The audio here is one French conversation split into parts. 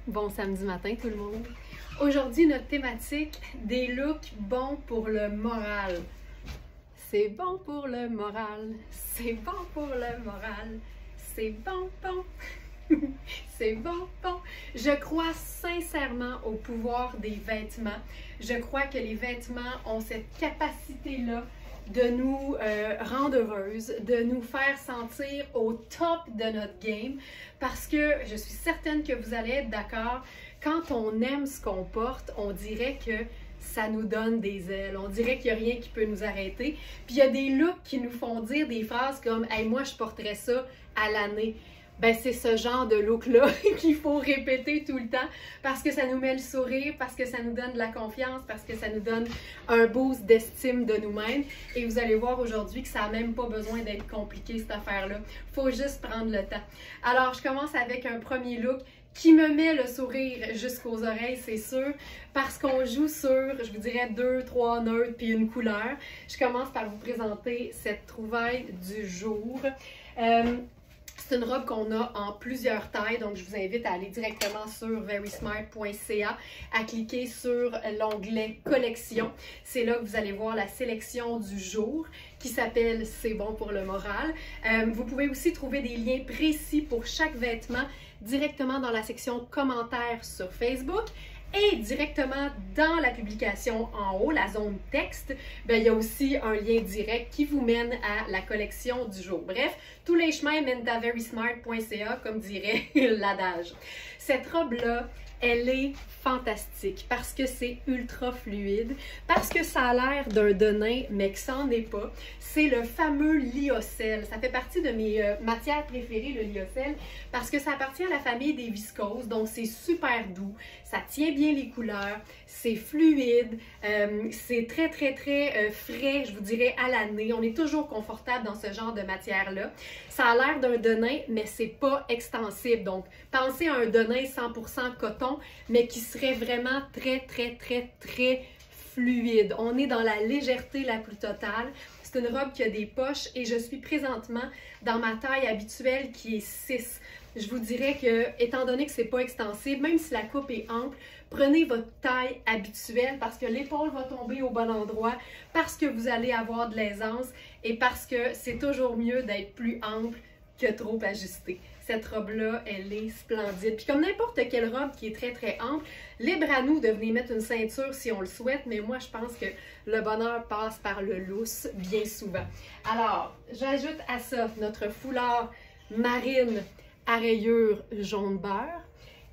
Bon samedi matin tout le monde. Aujourd'hui, notre thématique, des looks bons pour le moral. C'est bon pour le moral, c'est bon pour le moral, c'est bon, c'est bon. Je crois sincèrement au pouvoir des vêtements. Je crois que les vêtements ont cette capacité-là de nous rendre heureuses, de nous faire sentir au top de notre game, parce que je suis certaine que vous allez être d'accord, quand on aime ce qu'on porte, on dirait que ça nous donne des ailes, on dirait qu'il n'y a rien qui peut nous arrêter. Puis il y a des looks qui nous font dire des phrases comme « Hey, moi je porterais ça à l'année ». Ben, c'est ce genre de look-là qu'il faut répéter tout le temps parce que ça nous met le sourire, parce que ça nous donne de la confiance, parce que ça nous donne un boost d'estime de nous-mêmes. Et vous allez voir aujourd'hui que ça n'a même pas besoin d'être compliqué, cette affaire-là. Il faut juste prendre le temps. Alors, je commence avec un premier look qui me met le sourire jusqu'aux oreilles, c'est sûr, parce qu'on joue sur, je vous dirais, 2, 3 nœuds puis une couleur. Je commence par vous présenter cette trouvaille du jour. C'est une robe qu'on a en plusieurs tailles, donc je vous invite à aller directement sur verysmart.ca, à cliquer sur l'onglet collection. C'est là que vous allez voir la sélection du jour qui s'appelle C'est bon pour le moral. Vous pouvez aussi trouver des liens précis pour chaque vêtement directement dans la section commentaires sur Facebook. Et directement dans la publication en haut, la zone texte, ben, il y a aussi un lien direct qui vous mène à la collection du jour. Bref, tous les chemins mènent à verysmart.ca, comme dirait l'adage. Cette robe-là, elle est fantastique parce que c'est ultra fluide, parce que ça a l'air d'un denim, mais que ça n'en est pas. C'est le fameux lyocell. Ça fait partie de mes matières préférées, le lyocell, parce que ça appartient à la famille des viscoses, donc c'est super doux, ça tient bien les couleurs, c'est fluide, c'est très frais, je vous dirais, à l'année. On est toujours confortable dans ce genre de matière-là. Ça a l'air d'un denim, mais c'est pas extensible. Donc, pensez à un denim 100% coton, mais qui serait vraiment très fluide. On est dans la légèreté la plus totale. C'est une robe qui a des poches et je suis présentement dans ma taille habituelle qui est 6. Je vous dirais que, étant donné que c'est pas extensible, même si la coupe est ample, prenez votre taille habituelle parce que l'épaule va tomber au bon endroit, parce que vous allez avoir de l'aisance et parce que c'est toujours mieux d'être plus ample que trop ajusté. Cette robe-là, elle est splendide. Puis comme n'importe quelle robe qui est très ample, libre à nous de venir mettre une ceinture si on le souhaite, mais moi, je pense que le bonheur passe par le lousse bien souvent. Alors, j'ajoute à ça notre foulard marine à rayures jaune beurre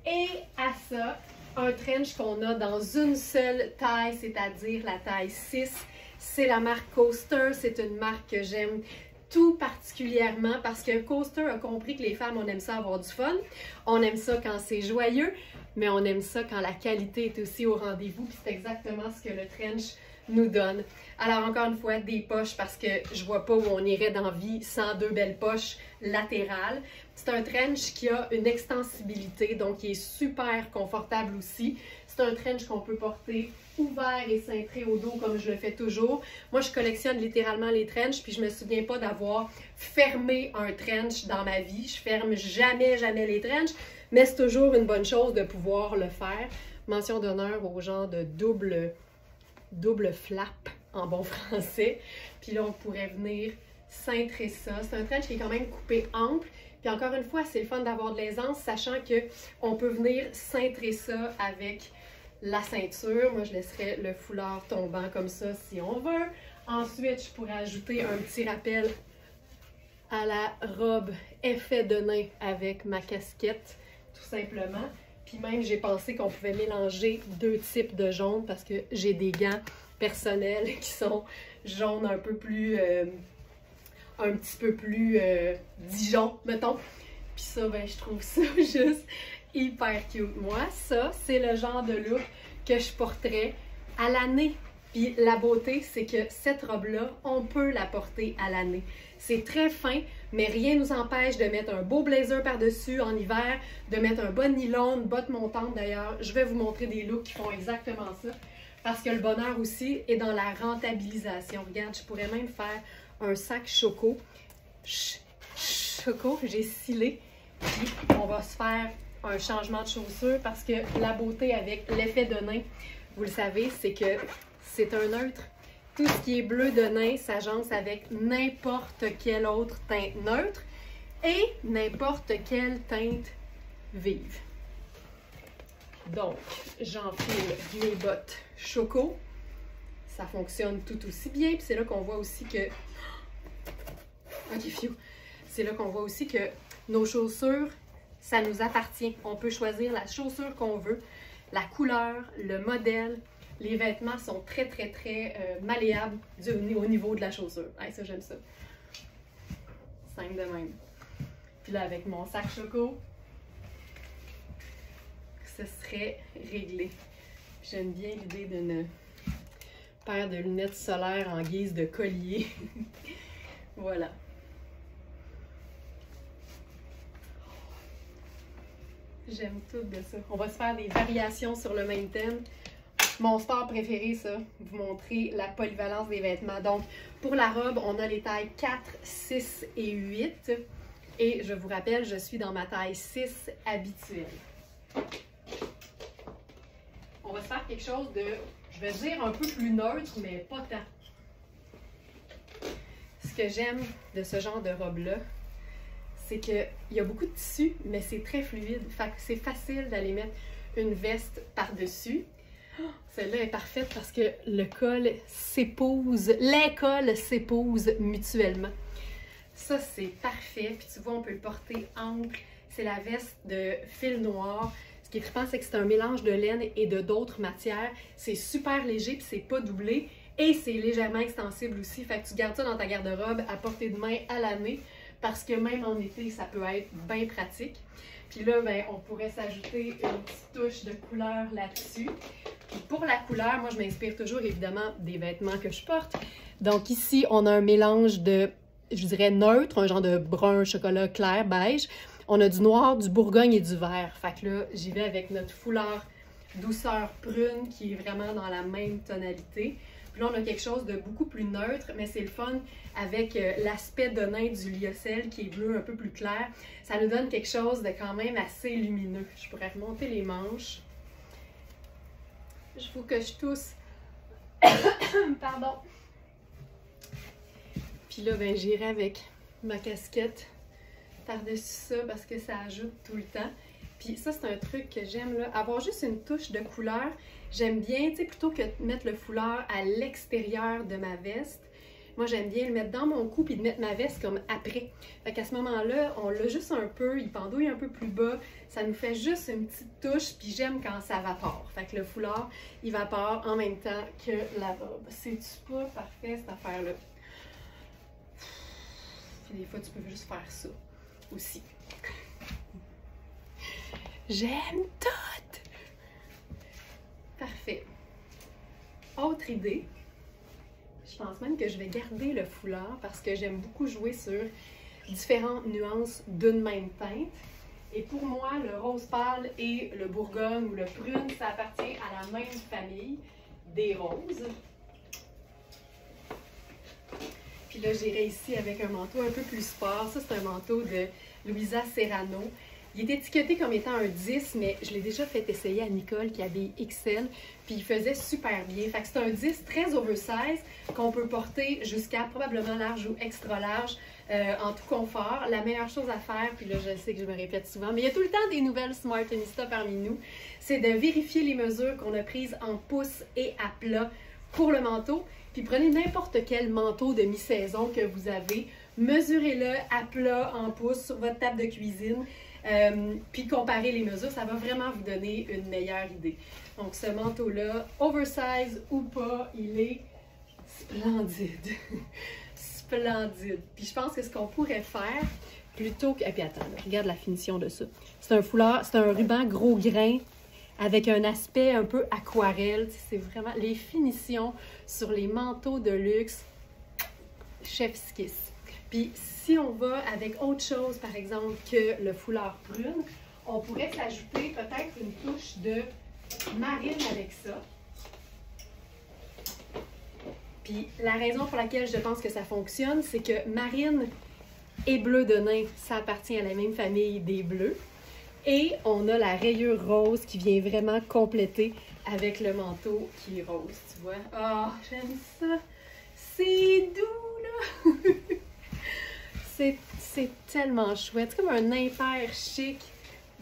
et à ça, un trench qu'on a dans une seule taille, c'est-à-dire la taille 6. C'est la marque Coaster, c'est une marque que j'aime tout particulièrement parce que Coaster a compris que les femmes, on aime ça avoir du fun, on aime ça quand c'est joyeux, mais on aime ça quand la qualité est aussi au rendez-vous, puis c'est exactement ce que le trench nous donne. Alors encore une fois, des poches parce que je vois pas où on irait dans vie sans deux belles poches latérales. C'est un trench qui a une extensibilité, donc qui est super confortable aussi. C'est un trench qu'on peut porter ouvert et cintré au dos comme je le fais toujours. Moi, je collectionne littéralement les trenchs, puis je me souviens pas d'avoir fermé un trench dans ma vie. Je ferme jamais les trenchs, mais c'est toujours une bonne chose de pouvoir le faire. Mention d'honneur au genre de double flap en bon français. Puis là, on pourrait venir cintrer ça. C'est un trench qui est quand même coupé ample. Puis encore une fois, c'est le fun d'avoir de l'aisance, sachant qu'on peut venir cintrer ça avec la ceinture. Moi, je laisserais le foulard tombant comme ça si on veut. Ensuite, je pourrais ajouter un petit rappel à la robe effet de nain avec ma casquette, tout simplement. Puis même, j'ai pensé qu'on pouvait mélanger deux types de jaune parce que j'ai des gants personnels qui sont jaunes un petit peu plus Dijon, mettons. Puis ça, ben, je trouve ça juste hyper cute. Moi, ça, c'est le genre de look que je porterais à l'année. Puis la beauté, c'est que cette robe-là, on peut la porter à l'année. C'est très fin, mais rien ne nous empêche de mettre un beau blazer par-dessus en hiver, de mettre un bon nylon, une botte montante d'ailleurs. Je vais vous montrer des looks qui font exactement ça. Parce que le bonheur aussi est dans la rentabilisation. Regarde, je pourrais même faire un sac choco. Choco, j'ai scellé. Puis on va se faire un changement de chaussure parce que la beauté avec l'effet de nain, vous le savez, c'est que c'est un neutre. Tout ce qui est bleu de nain s'agence avec n'importe quelle autre teinte neutre et n'importe quelle teinte vive. Donc, j'enfile mes bottes choco. Ça fonctionne tout aussi bien. Puis c'est là qu'on voit aussi que... Ok, fiou. C'est là qu'on voit aussi que nos chaussures, ça nous appartient. On peut choisir la chaussure qu'on veut, la couleur, le modèle. Les vêtements sont très malléables au niveau de la chaussure. Hey, ça, j'aime ça. Simple de même. Puis là, avec mon sac choco, ce serait réglé. J'aime bien l'idée d'une paire de lunettes solaires en guise de collier. Voilà. J'aime tout de ça. On va se faire des variations sur le même thème. Mon sport préféré, ça, vous montrer la polyvalence des vêtements. Donc, pour la robe, on a les tailles 4, 6 et 8. Et je vous rappelle, je suis dans ma taille 6 habituelle. On va se faire quelque chose de, je vais dire, un peu plus neutre, mais pas tant. Ce que j'aime de ce genre de robe-là, c'est qu'il y a beaucoup de tissu, mais c'est très fluide. Fait que c'est facile d'aller mettre une veste par-dessus. Celle-là est parfaite parce que le col s'épouse, les cols s'épousent mutuellement. Ça, c'est parfait. Puis tu vois, on peut le porter ample. C'est la veste de fil noir. Ce qui est trippant, c'est que c'est un mélange de laine et de d'autres matières. C'est super léger, puis c'est pas doublé. Et c'est légèrement extensible aussi. Fait que tu gardes ça dans ta garde-robe à portée de main à l'année. Parce que même en été, ça peut être bien pratique. Puis là, ben, on pourrait s'ajouter une petite touche de couleur là-dessus. Puis pour la couleur, moi, je m'inspire toujours évidemment des vêtements que je porte. Donc ici, on a un mélange de, je dirais, neutre, un genre de brun, chocolat clair, beige. On a du noir, du bourgogne et du vert. Fait que là, j'y vais avec notre foulard douceur prune qui est vraiment dans la même tonalité. Puis là, on a quelque chose de beaucoup plus neutre, mais c'est le fun avec l'aspect de nain du lyocell qui est bleu un peu plus clair. Ça nous donne quelque chose de quand même assez lumineux. Je pourrais remonter les manches. Il faut que je tousse. Pardon. Puis là, ben, j'irai avec ma casquette par-dessus ça parce que ça ajoute tout le temps. Puis ça, c'est un truc que j'aime, là. Avoir juste une touche de couleur. J'aime bien, tu sais, plutôt que de mettre le foulard à l'extérieur de ma veste, moi, j'aime bien le mettre dans mon cou puis de mettre ma veste comme après. Fait qu'à ce moment-là, on l'a juste un peu, il pendouille un peu plus bas. Ça nous fait juste une petite touche, puis j'aime quand ça vapore. Fait que le foulard, il vapore en même temps que la robe. C'est-tu pas parfait, cette affaire-là? Puis des fois, tu peux juste faire ça aussi. J'aime tout! Parfait. Autre idée, je pense même que je vais garder le foulard parce que j'aime beaucoup jouer sur différentes nuances d'une même teinte. Et pour moi, le rose pâle et le bourgogne ou le prune, ça appartient à la même famille des roses. Puis là, j'irai ici avec un manteau un peu plus sport. Ça, c'est un manteau de Louisa Serrano. Il est étiqueté comme étant un 10, mais je l'ai déjà fait essayer à Nicole qui habille XL, puis il faisait super bien. Fait que c'est un 10 très oversize qu'on peut porter jusqu'à probablement large ou extra large en tout confort. La meilleure chose à faire, puis là je sais que je me répète souvent, mais il y a tout le temps des nouvelles Smartenista parmi nous, c'est de vérifier les mesures qu'on a prises en pouces et à plat pour le manteau. Puis prenez n'importe quel manteau de mi-saison que vous avez, mesurez-le à plat en pouces sur votre table de cuisine. Puis comparer les mesures, ça va vraiment vous donner une meilleure idée. Donc ce manteau-là, oversize ou pas, il est splendide. Splendide. Puis je pense que ce qu'on pourrait faire, plutôt que... Et puis attends, là, regarde la finition de ça. C'est un foulard, c'est un ruban gros grain avec un aspect un peu aquarelle. C'est vraiment les finitions sur les manteaux de luxe. Chef's kiss. Puis si on va avec autre chose, par exemple, que le foulard prune, on pourrait s'ajouter peut-être une touche de marine avec ça. Puis la raison pour laquelle je pense que ça fonctionne, c'est que marine et bleu de nain, ça appartient à la même famille des bleus. Et on a la rayure rose qui vient vraiment compléter avec le manteau qui est rose, tu vois. Oh, j'aime ça! C'est doux, là! C'est tellement chouette. C'est comme un impair chic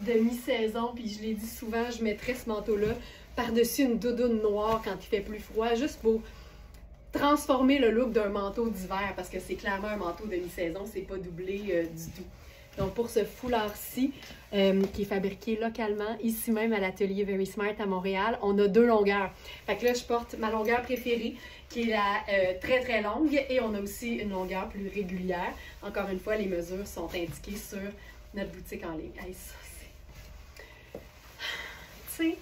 de mi-saison. Puis je l'ai dit souvent, je mettrais ce manteau-là par-dessus une doudoune noire quand il fait plus froid, juste pour transformer le look d'un manteau d'hiver, parce que c'est clairement un manteau de mi-saison, c'est pas doublé du tout. Donc pour ce foulard-ci, qui est fabriqué localement, ici même à l'atelier Very Smart à Montréal, on a 2 longueurs. Fait que là, je porte ma longueur préférée, qui est la très très longue, et on a aussi une longueur plus régulière. Encore une fois, les mesures sont indiquées sur notre boutique en ligne. Hey, ça, c'est... Tu sais,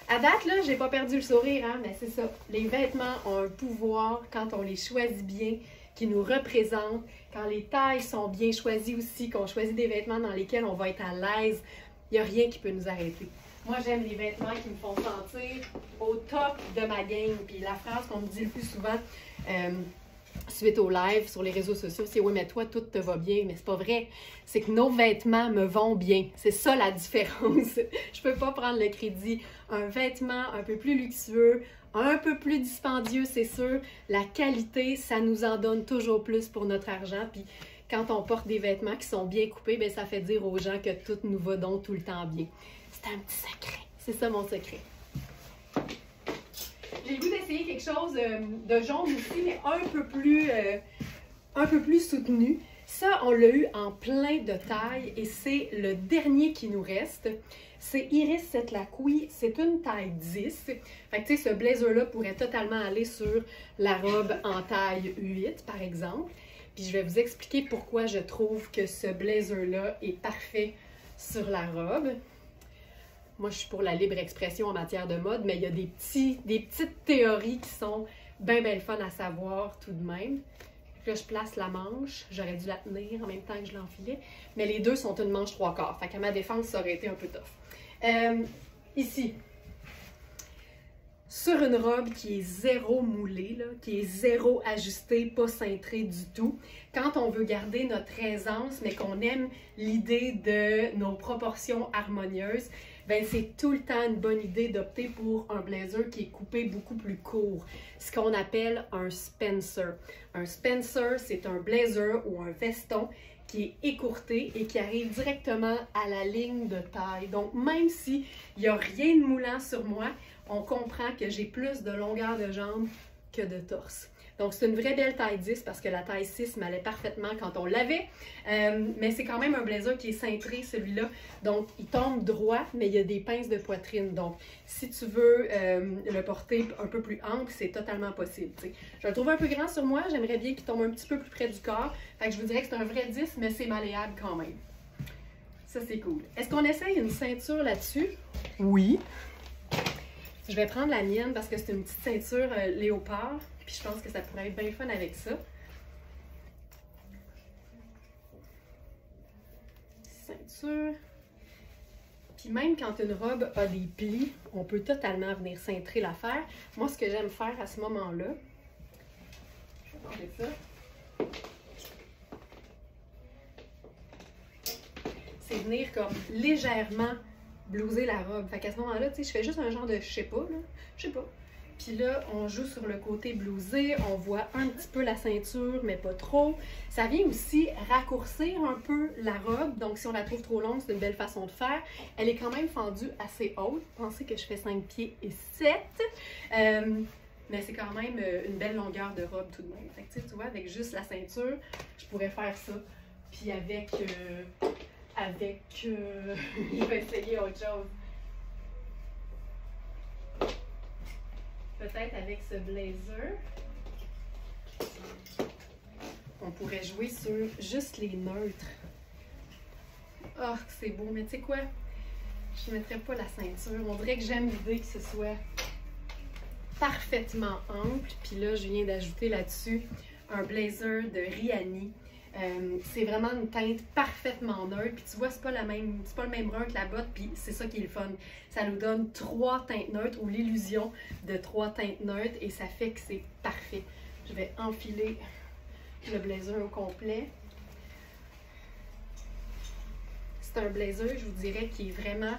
à date, là, j'ai pas perdu le sourire, hein, mais c'est ça. Les vêtements ont un pouvoir quand on les choisit bien, qui nous représentent, quand les tailles sont bien choisies aussi, qu'on choisit des vêtements dans lesquels on va être à l'aise, il n'y a rien qui peut nous arrêter. Moi, j'aime les vêtements qui me font sentir au top de ma game. Puis la phrase qu'on me dit le plus souvent suite au live sur les réseaux sociaux, c'est « Oui, mais toi, tout te va bien. » Mais c'est pas vrai. C'est que nos vêtements me vont bien. C'est ça la différence. Je peux pas prendre le crédit. Un vêtement un peu plus luxueux, un peu plus dispendieux, c'est sûr. La qualité, ça nous en donne toujours plus pour notre argent. Puis quand on porte des vêtements qui sont bien coupés, bien, ça fait dire aux gens que tout nous va donc tout le temps bien. C'est un petit secret. C'est ça mon secret. J'ai le goût d'essayer quelque chose de jaune aussi, mais un peu plus soutenu. Ça, on l'a eu en plein de tailles et c'est le dernier qui nous reste. C'est Iris Setlaqui, c'est une taille 10. Fait que tu sais, ce blazer-là pourrait totalement aller sur la robe en taille 8, par exemple. Puis je vais vous expliquer pourquoi je trouve que ce blazer-là est parfait sur la robe. Moi, je suis pour la libre expression en matière de mode, mais il y a des petites théories qui sont bien le fun à savoir tout de même. Là, je place la manche. J'aurais dû la tenir en même temps que je l'enfilais. Mais les deux sont une manche 3/4. Fait qu'à ma défense, ça aurait été un peu tough. Ici, sur une robe qui est zéro moulée, là, qui est zéro ajustée, pas cintrée du tout. Quand on veut garder notre aisance, mais qu'on aime l'idée de nos proportions harmonieuses, ben c'est tout le temps une bonne idée d'opter pour un blazer qui est coupé beaucoup plus court, ce qu'on appelle un Spencer. Un Spencer, c'est un blazer ou un veston qui est écourté et qui arrive directement à la ligne de taille. Donc, même s'il n'y a rien de moulant sur moi, on comprend que j'ai plus de longueur de jambe que de torse. Donc, c'est une vraie belle taille 10 parce que la taille 6 m'allait parfaitement quand on l'avait. Mais c'est quand même un blazer qui est cintré, celui-là. Donc, il tombe droit, mais il y a des pinces de poitrine. Donc, si tu veux le porter un peu plus ample, c'est totalement possible. T'sais. Je le trouve un peu grand sur moi. J'aimerais bien qu'il tombe un petit peu plus près du corps. Fait que je vous dirais que c'est un vrai 10, mais c'est malléable quand même. Ça, c'est cool. Est-ce qu'on essaye une ceinture là-dessus? Oui. Je vais prendre la mienne parce que c'est une petite ceinture léopard. Puis je pense que ça pourrait être bien fun avec ça. Ceinture. Puis même quand une robe a des plis, on peut totalement venir cintrer l'affaire. Moi, ce que j'aime faire à ce moment-là, je vais enlever ça, c'est venir comme légèrement blouser la robe. Fait qu'à ce moment-là, tu sais, je fais juste un genre de, je sais pas, Puis là, on joue sur le côté blousé, on voit un petit peu la ceinture, mais pas trop. Ça vient aussi raccourcir un peu la robe, donc si on la trouve trop longue, c'est une belle façon de faire. Elle est quand même fendue assez haute. Pensez que je fais 5 pieds et 7. Mais c'est quand même une belle longueur de robe tout de même. Fait que tu vois, avec juste la ceinture, je pourrais faire ça. Puis avec... je vais essayer autre chose. Peut-être avec ce blazer, on pourrait jouer sur juste les neutres. Oh, c'est beau, mais tu sais quoi? Je ne mettrais pas la ceinture. On dirait que j'aime l'idée que ce soit parfaitement ample. Puis là, je viens d'ajouter là-dessus un blazer de Rihanni. C'est vraiment une teinte parfaitement neutre. Puis tu vois, c'est pas le même brun que la botte. Puis c'est ça qui est le fun. Ça nous donne 3 teintes neutres ou l'illusion de 3 teintes neutres. Et ça fait que c'est parfait. Je vais enfiler le blazer au complet. C'est un blazer, je vous dirais, qui est vraiment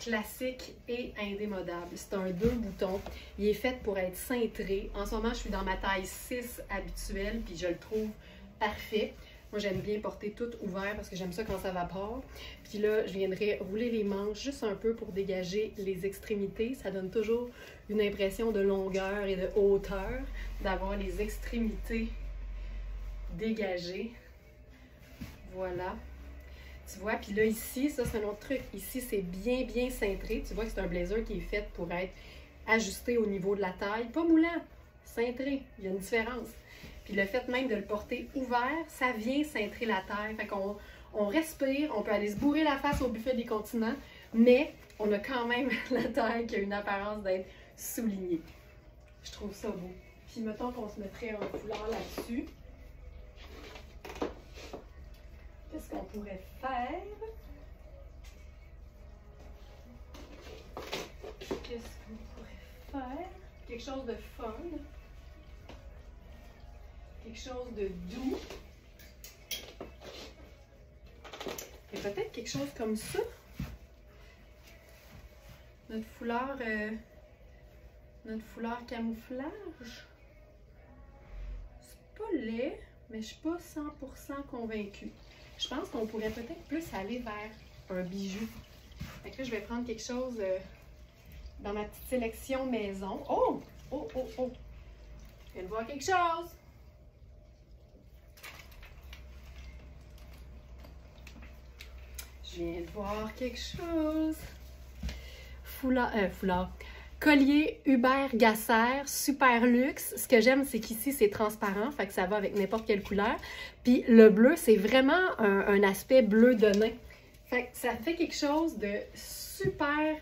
classique et indémodable. C'est un 2 boutons. Il est fait pour être cintré. En ce moment, je suis dans ma taille 6 habituelle, puis je le trouve parfait. Moi, j'aime bien porter tout ouvert parce que j'aime ça quand ça vapore. Puis là, je viendrai rouler les manches juste un peu pour dégager les extrémités. Ça donne toujours une impression de longueur et de hauteur, d'avoir les extrémités dégagées. Voilà. Tu vois, puis là, ici, ça, c'est un autre truc. Ici, c'est bien cintré. Tu vois que c'est un blazer qui est fait pour être ajusté au niveau de la taille. Pas moulant, cintré. Il y a une différence. Puis le fait même de le porter ouvert, ça vient cintrer la taille. Fait qu'on respire, on peut aller se bourrer la face au buffet des continents, mais on a quand même la taille qui a une apparence d'être soulignée. Je trouve ça beau. Puis mettons qu'on se mettrait un foulard là-dessus. Qu'est-ce qu'on pourrait faire? Qu'est-ce qu'on pourrait faire? Quelque chose de fun. Quelque chose de doux. Et peut-être quelque chose comme ça. Notre foulard camouflage. C'est pas laid, mais je suis pas 100% convaincue. Je pense qu'on pourrait peut-être plus aller vers un bijou. Fait que là, je vais prendre quelque chose dans ma petite sélection maison. Oh! Oh! Je viens de voir quelque chose! Je viens de voir quelque chose. Foulard. Collier Hubert Gasser, super luxe. Ce que j'aime, c'est qu'ici, c'est transparent, fait que ça va avec n'importe quelle couleur. Puis le bleu, c'est vraiment un aspect bleu de nain. Fait que ça fait quelque chose de super,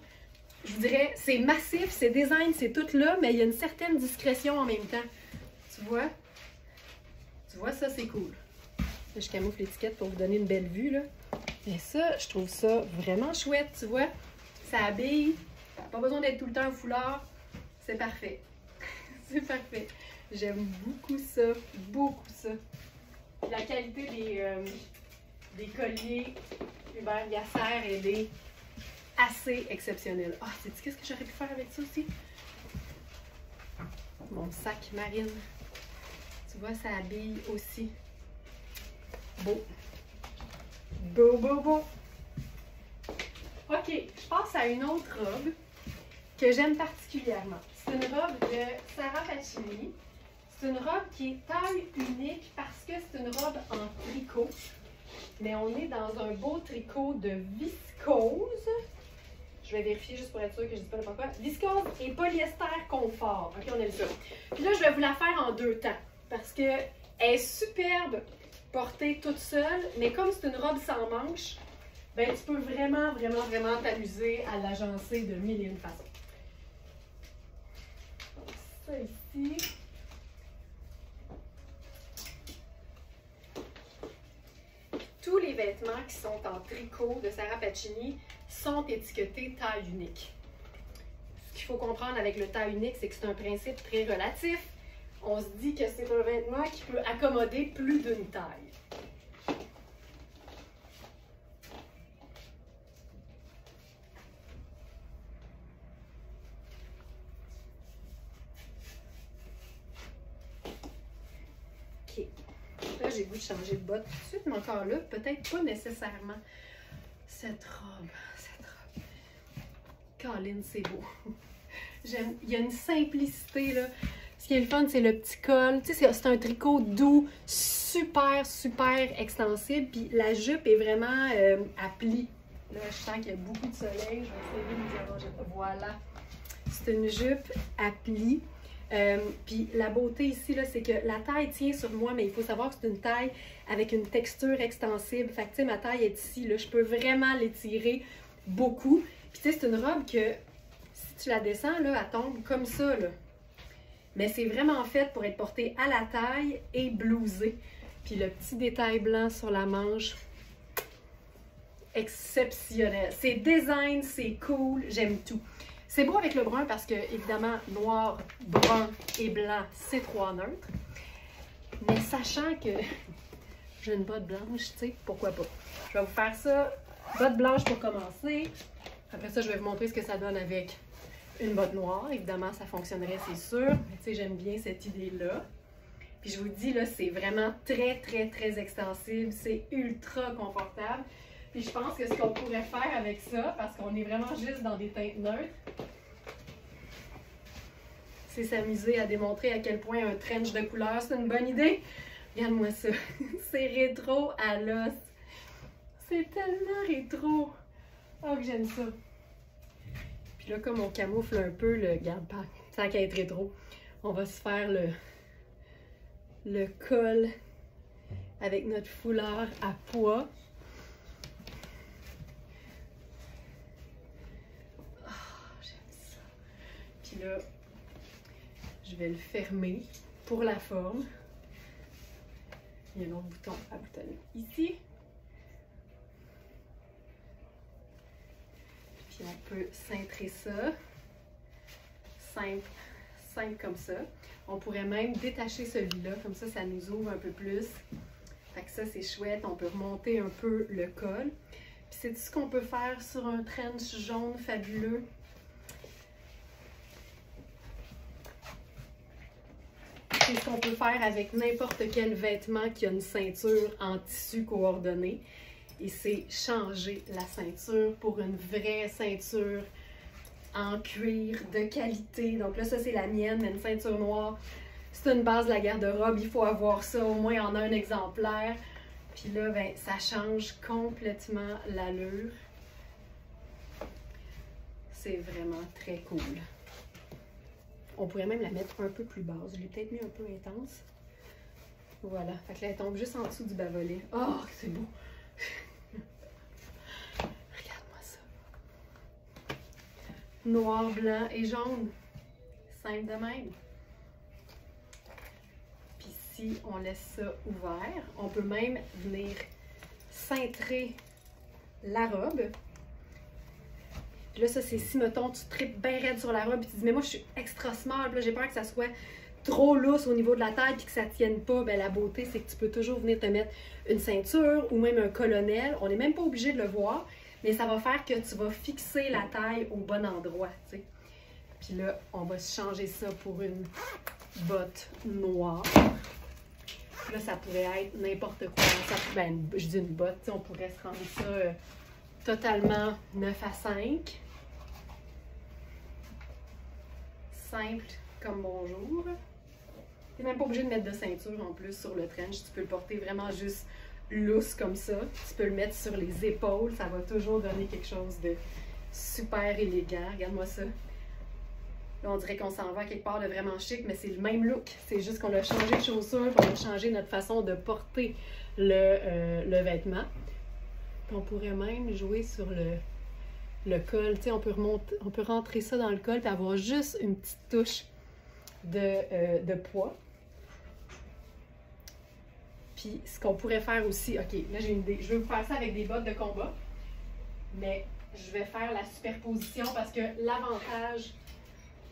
je dirais, c'est massif, c'est design, c'est tout là, mais il y a une certaine discrétion en même temps. Tu vois? Tu vois, ça, c'est cool. Là, je camoufle l'étiquette pour vous donner une belle vue, là. Mais ça, je trouve ça vraiment chouette, tu vois? Ça habille. Pas besoin d'être tout le temps un foulard. C'est parfait. C'est parfait. J'aime beaucoup ça. Beaucoup ça. La qualité des colliers Hubert Gasser, elle est assez exceptionnelle. Ah, sais-tu qu'est-ce que j'aurais pu faire avec ça aussi? Mon sac marine. Tu vois, ça habille aussi. Beau. Beau. OK, je passe à une autre robe que j'aime particulièrement. C'est une robe de Sarah Pacini. C'est une robe qui est taille unique parce que c'est une robe en tricot. Mais on est dans un beau tricot de viscose. Je vais vérifier juste pour être sûr que je ne dis pas n'importe quoi. Viscose et polyester confort. OK, on aime ça. Puis là, je vais vous la faire en 2 temps parce qu'elle est superbe portée toute seule, mais comme c'est une robe sans manches, ben, tu peux vraiment t'amuser à l'agencer de mille et une façons. Donc, ça ici. Tous les vêtements qui sont en tricot de Sarah Pacini sont étiquetés taille unique. Ce qu'il faut comprendre avec le taille unique, c'est que c'est un principe très relatif. On se dit que c'est un vêtement qui peut accommoder plus d'une taille. OK. Là, j'ai le goût de changer de botte tout de suite, mais encore là, peut-être pas nécessairement. Cette robe. Colin, c'est beau. J'aime. Il y a une simplicité, là. Ce qui est le fun, c'est le petit col. Tu sais, c'est un tricot doux, super extensible. Puis la jupe est vraiment à plis. Là, je sens qu'il y a beaucoup de soleil. Je vais essayer de vous arranger. Voilà. C'est une jupe à plis. Puis la beauté ici, là, c'est que la taille tient sur moi, mais il faut savoir que c'est une taille avec une texture extensible. Fait que, tu sais, ma taille est ici, là. Je peux vraiment l'étirer beaucoup. Puis, tu sais, c'est une robe que, si tu la descends, là, elle tombe comme ça, là. Mais c'est vraiment fait pour être porté à la taille et blousé. Puis le petit détail blanc sur la manche, exceptionnel. C'est design, c'est cool, j'aime tout. C'est beau avec le brun parce que, évidemment, noir, brun et blanc, c'est 3 neutres. Mais sachant que j'ai une botte blanche, tu sais, pourquoi pas. Je vais vous faire ça Botte blanche pour commencer. Après ça, je vais vous montrer ce que ça donne avec une botte noire. Évidemment, ça fonctionnerait, c'est sûr. Mais tu sais, j'aime bien cette idée-là. Puis je vous dis, là, c'est vraiment très, très, très extensible. C'est ultra confortable. Puis je pense que ce qu'on pourrait faire avec ça, parce qu'on est vraiment juste dans des teintes neutres, c'est s'amuser à démontrer à quel point un trench de couleur, c'est une bonne idée. Regarde-moi ça. C'est rétro à l'os. C'est tellement rétro. Oh, que j'aime ça. Puis là, comme on camoufle un peu le garde-pain, sans qu'à être rétro, on va se faire le col avec notre foulard à pois. Oh, j'aime ça. Puis là, je vais le fermer pour la forme. Il y a un autre bouton à boutonner ici. Puis on peut cintrer ça. Simple, simple comme ça. On pourrait même détacher celui-là, comme ça, ça nous ouvre un peu plus. Fait que ça, c'est chouette. On peut remonter un peu le col. Puis c'est tout ce qu'on peut faire sur un trench jaune fabuleux. C'est ce qu'on peut faire avec n'importe quel vêtement qui a une ceinture en tissu coordonné. Et c'est changer la ceinture pour une vraie ceinture en cuir de qualité. Donc là, ça c'est la mienne, mais une ceinture noire, c'est une base de la garde-robe. Il faut avoir ça, au moins en un exemplaire. Puis là, ben, ça change complètement l'allure. C'est vraiment très cool. On pourrait même la mettre un peu plus basse. Je l'ai peut-être mis un peu intense. Voilà. Fait que là, elle tombe juste en dessous du bas-volet. Oh, c'est beau! Regarde-moi ça. Noir, blanc et jaune. Simple de même. Puis si on laisse ça ouvert, on peut même venir cintrer la robe. Puis là, ça, c'est si, mettons, tu tripes bien raide sur la robe et tu dis, mais moi, je suis extra small, puis là, j'ai peur que ça soit trop lousse au niveau de la taille puis que ça ne tienne pas. Bien, la beauté, c'est que tu peux toujours venir te mettre une ceinture ou même un colonel. On n'est même pas obligé de le voir, mais ça va faire que tu vas fixer la taille au bon endroit, tu sais. Puis là, on va changer ça pour une botte noire. Là, ça pourrait être n'importe quoi. Ça, ben, je dis une botte, tu sais, on pourrait se rendre ça totalement 9 à 5. Simple comme bonjour. Tu n'es même pas obligé de mettre de ceinture en plus sur le trench. Tu peux le porter vraiment juste loose comme ça. Tu peux le mettre sur les épaules. Ça va toujours donner quelque chose de super élégant. Regarde-moi ça. Là, on dirait qu'on s'en va quelque part de vraiment chic, mais c'est le même look. C'est juste qu'on a changé de chaussure, on a changé notre façon de porter le vêtement. Puis on pourrait même jouer sur le col. Tu sais, on peut rentrer ça dans le col et avoir juste une petite touche de poids. Puis ce qu'on pourrait faire aussi, ok, là j'ai une idée. Je veux vous faire ça avec des bottes de combat, mais je vais faire la superposition parce que l'avantage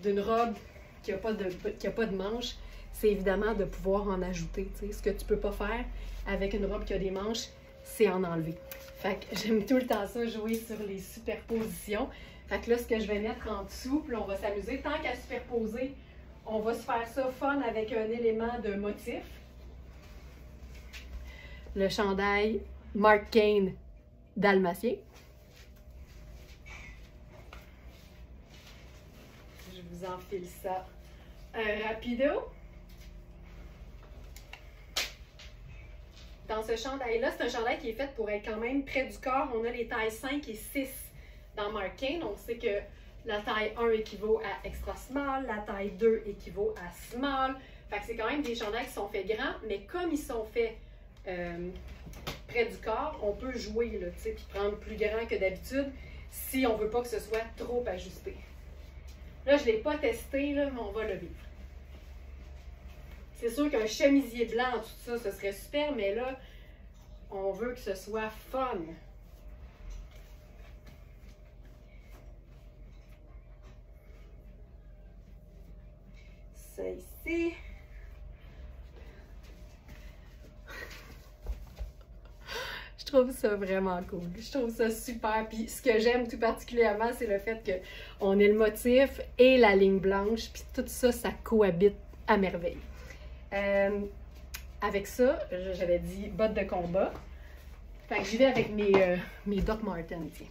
d'une robe qui n'a pas de manches, c'est évidemment de pouvoir en ajouter. T'sais. Ce que tu peux pas faire avec une robe qui a des manches, c'est en enlever. Fait que j'aime tout le temps ça, jouer sur les superpositions. Fait que là, ce que je vais mettre en dessous, puis on va s'amuser. Tant qu'à superposer, on va se faire ça fun avec un élément de motif. Le chandail Marc Cain dalmatien. Je vous enfile ça rapido. Dans ce chandail-là, c'est un chandail qui est fait pour être quand même près du corps. On a les tailles 5 et 6 dans Marc Cain. On sait que la taille 1 équivaut à extra small, la taille 2 équivaut à small. Fait que c'est quand même des chandails qui sont faits grands, mais comme ils sont faits près du corps, on peut jouer, là, puis prendre plus grand que d'habitude si on ne veut pas que ce soit trop ajusté. Là, je ne l'ai pas testé, là, mais on va le vivre. C'est sûr qu'un chemisier blanc, tout ça, ce serait super, mais là, on veut que ce soit fun. Ça ici. Je trouve ça vraiment cool. Je trouve ça super. Puis ce que j'aime tout particulièrement, c'est le fait qu'on ait le motif et la ligne blanche. Puis tout ça, ça cohabite à merveille. Avec ça, j'avais dit bottes de combat. Fait que j'y vais avec mes Doc Martens, tiens.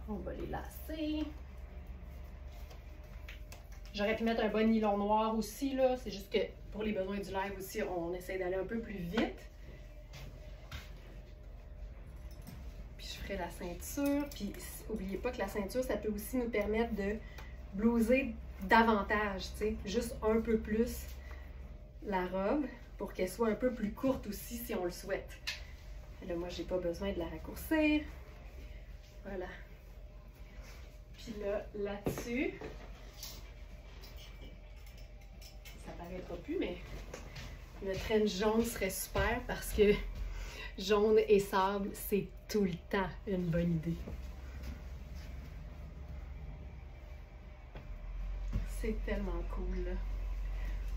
On va les lacer. J'aurais pu mettre un bon nylon noir aussi, là. C'est juste que pour les besoins du live aussi, on essaie d'aller un peu plus vite. Puis je ferai la ceinture. Puis n'oubliez pas que la ceinture, ça peut aussi nous permettre de blouser davantage, tu sais. Juste un peu plus la robe pour qu'elle soit un peu plus courte aussi si on le souhaite. Et là, moi, j'ai pas besoin de la raccourcir. Voilà. Puis là, là-dessus, ça paraîtra plus, mais le trench jaune serait super parce que jaune et sable, c'est tout le temps une bonne idée. C'est tellement cool, là.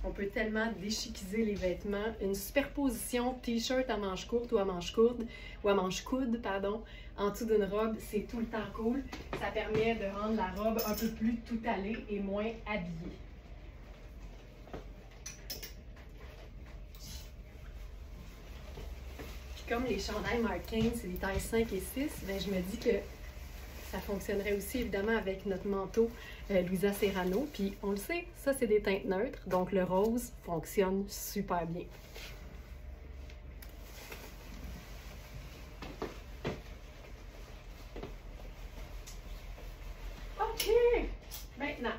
On peut tellement déchiquiser les vêtements. Une superposition t-shirt à manches courtes ou à manches courtes, ou à manches coudes, pardon, en dessous d'une robe, c'est tout le temps cool. Ça permet de rendre la robe un peu plus tout allée et moins habillée. Puis comme les chandails Marquin, c'est des tailles 5 et 6, ben je me dis que ça fonctionnerait aussi évidemment avec notre manteau Louisa Serrano. Puis on le sait, ça c'est des teintes neutres, donc le rose fonctionne super bien. OK! Maintenant.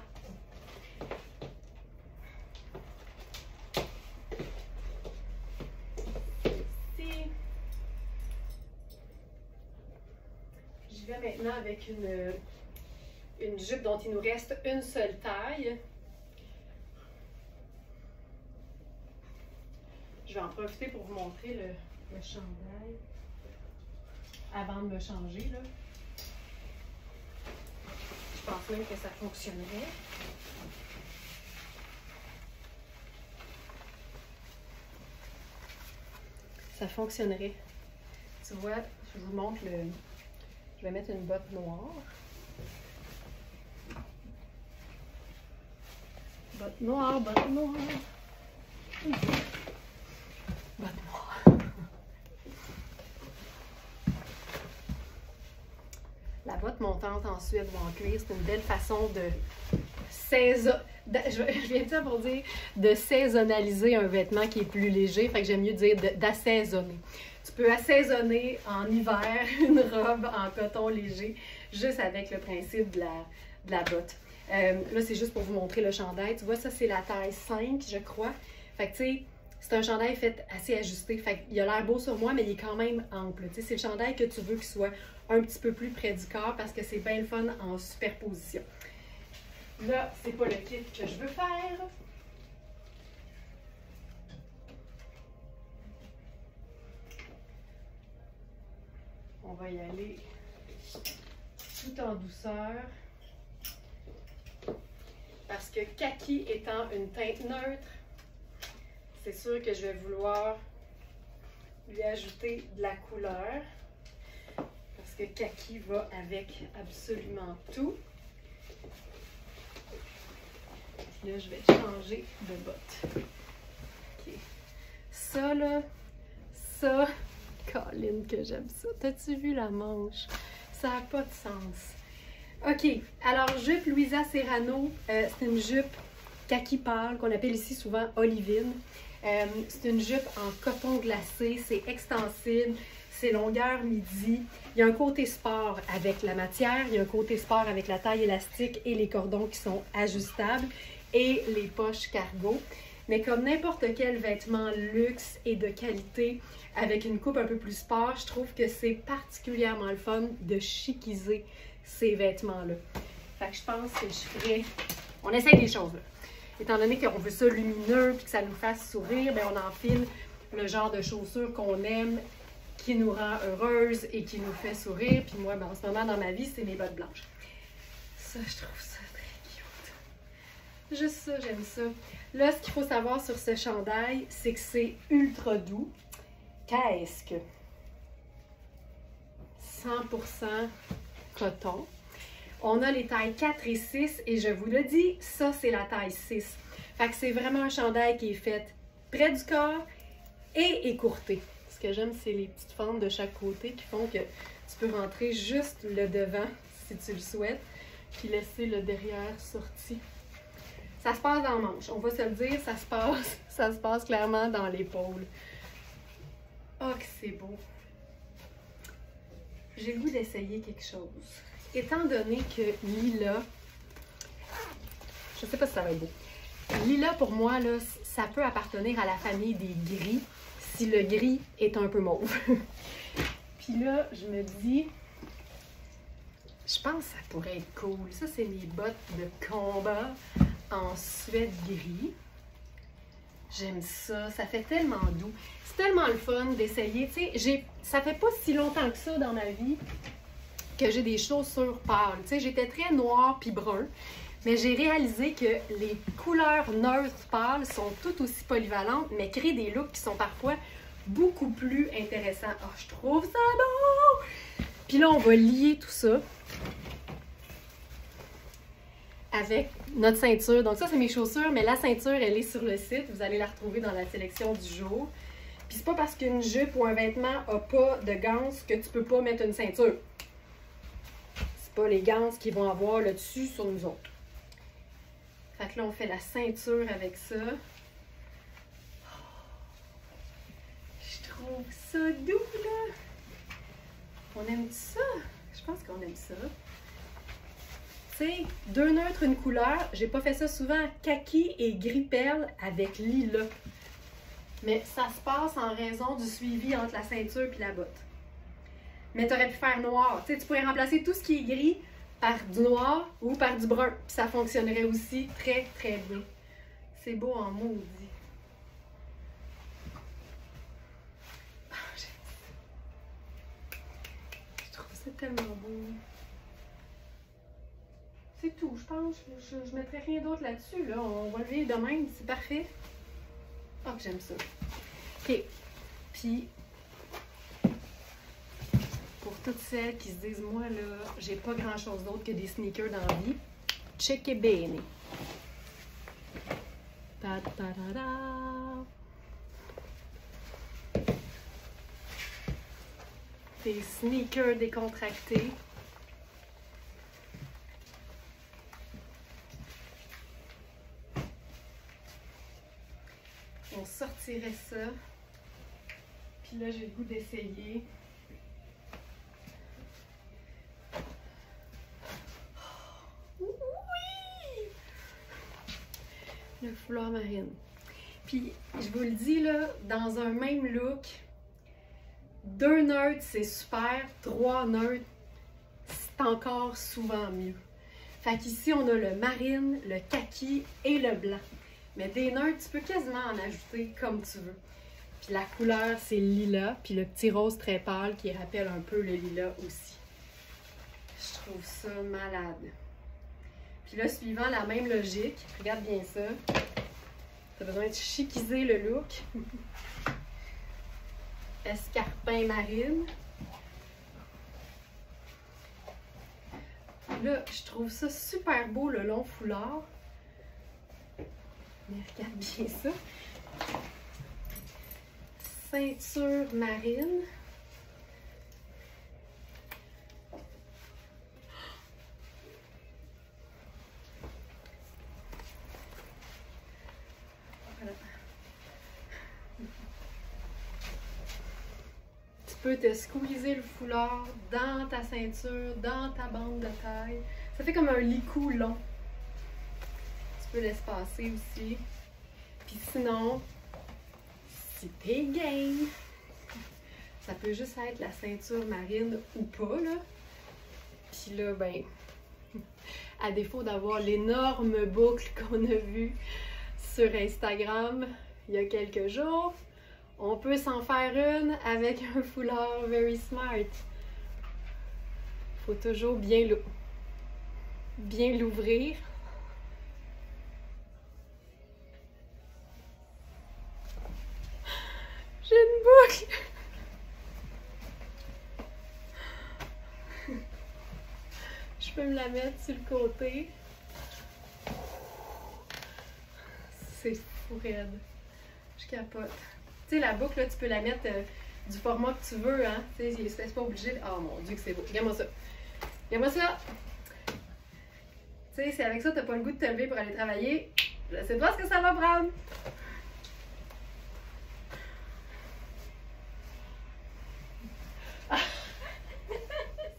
Ici. Je vais maintenant avec une jupe dont il nous reste une seule taille. Je vais en profiter pour vous montrer le chandail avant de me changer, là. Je pense même que ça fonctionnerait. Ça fonctionnerait. Tu vois, je vous montre le... Je vais mettre une botte noire. Botte noire, botte noire. Botte noire. La botte montante en suède ou en cuir, c'est une belle façon de je viens de dire pour dire de saisonnaliser un vêtement qui est plus léger, fait que j'aime mieux dire d'assaisonner. Tu peux assaisonner en hiver une robe en coton léger, juste avec le principe de la botte. Là, c'est juste pour vous montrer le chandail. Tu vois, ça, c'est la taille 5, je crois. Fait que, tu sais, c'est un chandail fait assez ajusté. Fait qu'il a l'air beau sur moi, mais il est quand même ample. Tu sais, c'est le chandail que tu veux qu'il soit un petit peu plus près du corps parce que c'est bien le fun en superposition. Là, c'est pas le kit que je veux faire. On va y aller tout en douceur. Parce que kaki étant une teinte neutre, c'est sûr que je vais vouloir lui ajouter de la couleur. Parce que kaki va avec absolument tout. Là, je vais changer de botte. OK. Ça, là, ça, Colline, que j'aime ça. T'as-tu vu la manche? Ça n'a pas de sens. OK. Alors, jupe Louisa Serrano, c'est une jupe kaki pâle qu'on appelle ici souvent olivine. C'est une jupe en coton glacé. C'est extensible. C'est longueur midi. Il y a un côté sport avec la matière. Il y a un côté sport avec la taille élastique et les cordons qui sont ajustables. Et les poches cargo. Mais comme n'importe quel vêtement luxe et de qualité, avec une coupe un peu plus sport, je trouve que c'est particulièrement le fun de chiquiser ces vêtements-là. Fait que je pense que je ferais... On essaye des choses, là. Étant donné qu'on veut ça lumineux et que ça nous fasse sourire, bien, on enfile le genre de chaussures qu'on aime, qui nous rend heureuse et qui nous fait sourire. Puis moi, ben, en ce moment, dans ma vie, c'est mes bottes blanches. Ça, je trouve ça très cute. Juste ça, j'aime ça. Là, ce qu'il faut savoir sur ce chandail, c'est que c'est ultra doux. Qu'est-ce que? 100% coton. On a les tailles 4 et 6 et je vous le dis, ça c'est la taille 6. Fait que c'est vraiment un chandail qui est fait près du corps et écourté. Ce que j'aime, c'est les petites fentes de chaque côté qui font que tu peux rentrer juste le devant si tu le souhaites, puis laisser le derrière sorti. Ça se passe dans le manche, on va se le dire, ça se passe clairement dans l'épaule. Oh, que c'est beau! J'ai le goût d'essayer quelque chose. Étant donné que Lila, je sais pas si ça va être beau. Lila, pour moi, là, ça peut appartenir à la famille des gris, si le gris est un peu mauve. Puis là, je me dis, je pense que ça pourrait être cool. Ça, c'est mes bottes de combat en suède gris. J'aime ça, ça fait tellement doux. C'est tellement le fun d'essayer. Tu sais, ça fait pas si longtemps que ça dans ma vie que j'ai des chaussures pâles. Tu sais, j'étais très noire puis brun, mais j'ai réalisé que les couleurs neutres pâles sont tout aussi polyvalentes, mais créent des looks qui sont parfois beaucoup plus intéressants. Oh, je trouve ça beau! Puis là, on va lier tout ça avec notre ceinture. Donc ça, c'est mes chaussures, mais la ceinture, elle est sur le site. Vous allez la retrouver dans la sélection du jour. Puis c'est pas parce qu'une jupe ou un vêtement n'a pas de ganse que tu peux pas mettre une ceinture. C'est pas les ganses qui vont avoir le dessus sur nous autres. Fait que là, on fait la ceinture avec ça. Je trouve ça doux, là. On aime ça? Je pense qu'on aime ça. Tu sais, deux neutres, une couleur. J'ai pas fait ça souvent. Kaki et gris perle avec lilas. Mais ça se passe en raison du suivi entre la ceinture et la botte. Mais tu aurais pu faire noir. Tu sais, tu pourrais remplacer tout ce qui est gris par du noir ou par du brun. Puis ça fonctionnerait aussi très, très bien. C'est beau en maudit. Je trouve ça tellement beau. C'est tout, je pense. Je mettrai rien d'autre là-dessus. Là. On va le vivre de même. C'est parfait. Oh, que j'aime ça. OK. Puis, pour toutes celles qui se disent, moi, là, j'ai pas grand-chose d'autre que des sneakers dans la vie, check it bene. Ta ta ta ta. Des sneakers décontractés. On sortirait ça. Puis là, j'ai le goût d'essayer. Oui! Le foulard marine. Puis, je vous le dis, là, dans un même look, 2 neutres, c'est super. 3 neutres, c'est encore souvent mieux. Fait qu'ici, on a le marine, le kaki et le blanc. Mais des neutres, tu peux quasiment en ajouter comme tu veux. Puis la couleur, c'est le lilas. Puis le petit rose très pâle qui rappelle un peu le lilas aussi. Je trouve ça malade. Puis là, suivant la même logique, regarde bien ça. Tu as besoin de chiquiser le look. Escarpin marine. Là, je trouve ça super beau, le long foulard. Mais regarde bien ça. Ceinture marine. Voilà. Tu peux te squeezer le foulard dans ta ceinture, dans ta bande de taille. Ça fait comme un licou long. Tu peux l'espacer aussi. Puis sinon, si t'es game, ça peut juste être la ceinture marine ou pas, là. Puis là, ben, à défaut d'avoir l'énorme boucle qu'on a vue sur Instagram il y a quelques jours, on peut s'en faire une avec un foulard Very Smart. Faut toujours bien l'ouvrir. J'ai une boucle. Je peux me la mettre sur le côté. C'est fou raide. Je capote. Tu sais, la boucle, là, tu peux la mettre du format que tu veux, hein. Tu sais, c'est pas obligé. Oh mon Dieu, que c'est beau. Regarde-moi ça. Regarde-moi ça. Tu sais, si avec ça, t'as pas le goût de te lever pour aller travailler, je sais pas ce que ça va prendre.